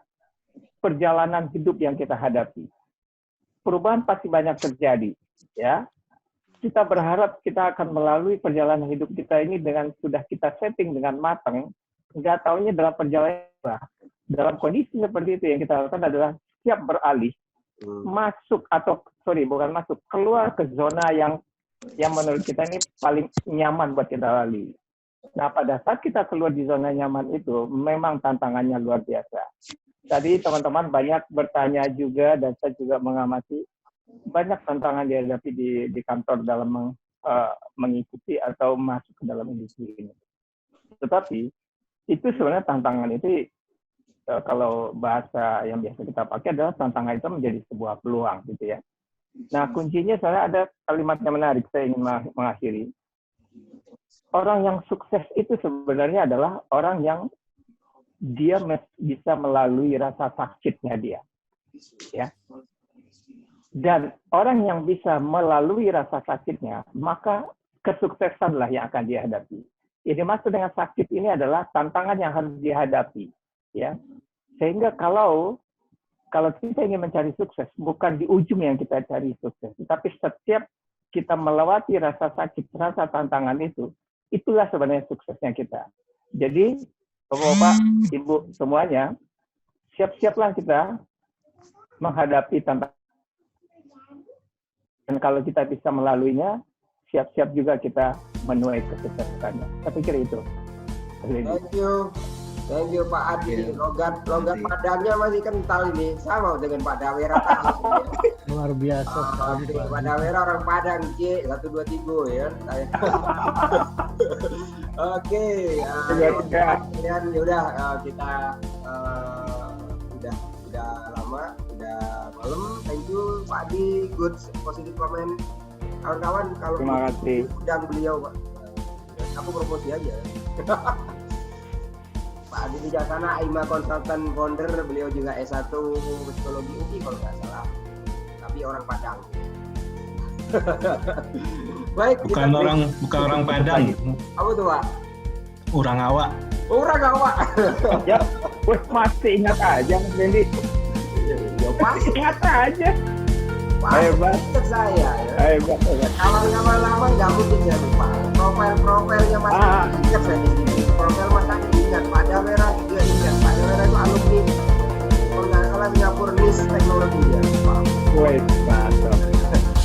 perjalanan hidup yang kita hadapi. Perubahan pasti banyak terjadi, ya. Kita berharap kita akan melalui perjalanan hidup kita ini dengan sudah kita setting dengan matang. Nggak taunya dalam perjalanan dalam kondisi seperti itu yang kita lakukan adalah siap beralih keluar ke zona yang menurut kita ini paling nyaman buat kita lalui. Nah, pada saat kita keluar di zona nyaman itu memang tantangannya luar biasa. Tadi teman-teman banyak bertanya juga dan saya juga mengamati banyak tantangan dihadapi di kantor dalam mengikuti atau masuk ke dalam industri ini. Tetapi itu sebenarnya tantangan itu kalau bahasa yang biasa kita pakai adalah tantangan itu menjadi sebuah peluang gitu ya. Nah, kuncinya saya ada kalimat yang menarik saya ingin mengakhiri. Orang yang sukses itu sebenarnya adalah orang yang dia bisa melalui rasa sakitnya dia. Ya. Dan orang yang bisa melalui rasa sakitnya, maka kesuksesanlah yang akan dihadapi. Jadi maksud dengan sakit ini adalah tantangan yang harus dihadapi. Ya, sehingga kalau kita ingin mencari sukses, bukan di ujung yang kita cari sukses, tapi setiap kita melewati rasa sakit, rasa tantangan itu, itulah sebenarnya suksesnya kita. Jadi, Bapak, Ibu semuanya, siap-siaplah kita menghadapi tantangan. Dan kalau kita bisa melaluinya, siap-siap juga kita menuai kesuksesannya. Saya pikir itu. Thank you Pak Adi. Logat Padangnya masih kental ini, sama dengan Pak Dawera tadi. Luar biasa. Pak Dawera orang Padang, C 123 ya. Oke. Ya udah kita udah lama, udah malam. Thank you Pak Adi, good positive comment. Kawan-kawan kalau terima kasih. Undang beliau Pak. Aku promosi aja. Pak Adi Wijaksana, AIMA Consultant Founder, beliau juga S1 Psikologi UI kalau nggak salah, tapi orang Padang. Baik. Bukan orang Padang. Apa tuh Pak? Orang Awak. Orang Awak. Ya, masih ingat aja Mas Dendi. Ya pasti ingat aja. Hebat saya. Ya. Hebat. Kawan-kawan lama nggak mungkin ya lupa. Profilnya Mas ingat saya di sini. Profil Mas Adi ingat, Pak Dawera juga ingat. Pak Dawera itu alumni kalau nggak salah Singapura NIS Teknologi ya. Wait,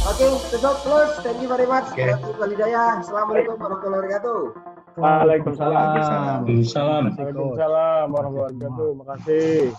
Oke, tutup close. Thank you very much. Assalamualaikum warahmatullahi wabarakatuh. Waalaikumsalam. Waalaikumsalam. Waalaikumsalam warahmatullahi wabarakatuh. Terima kasih.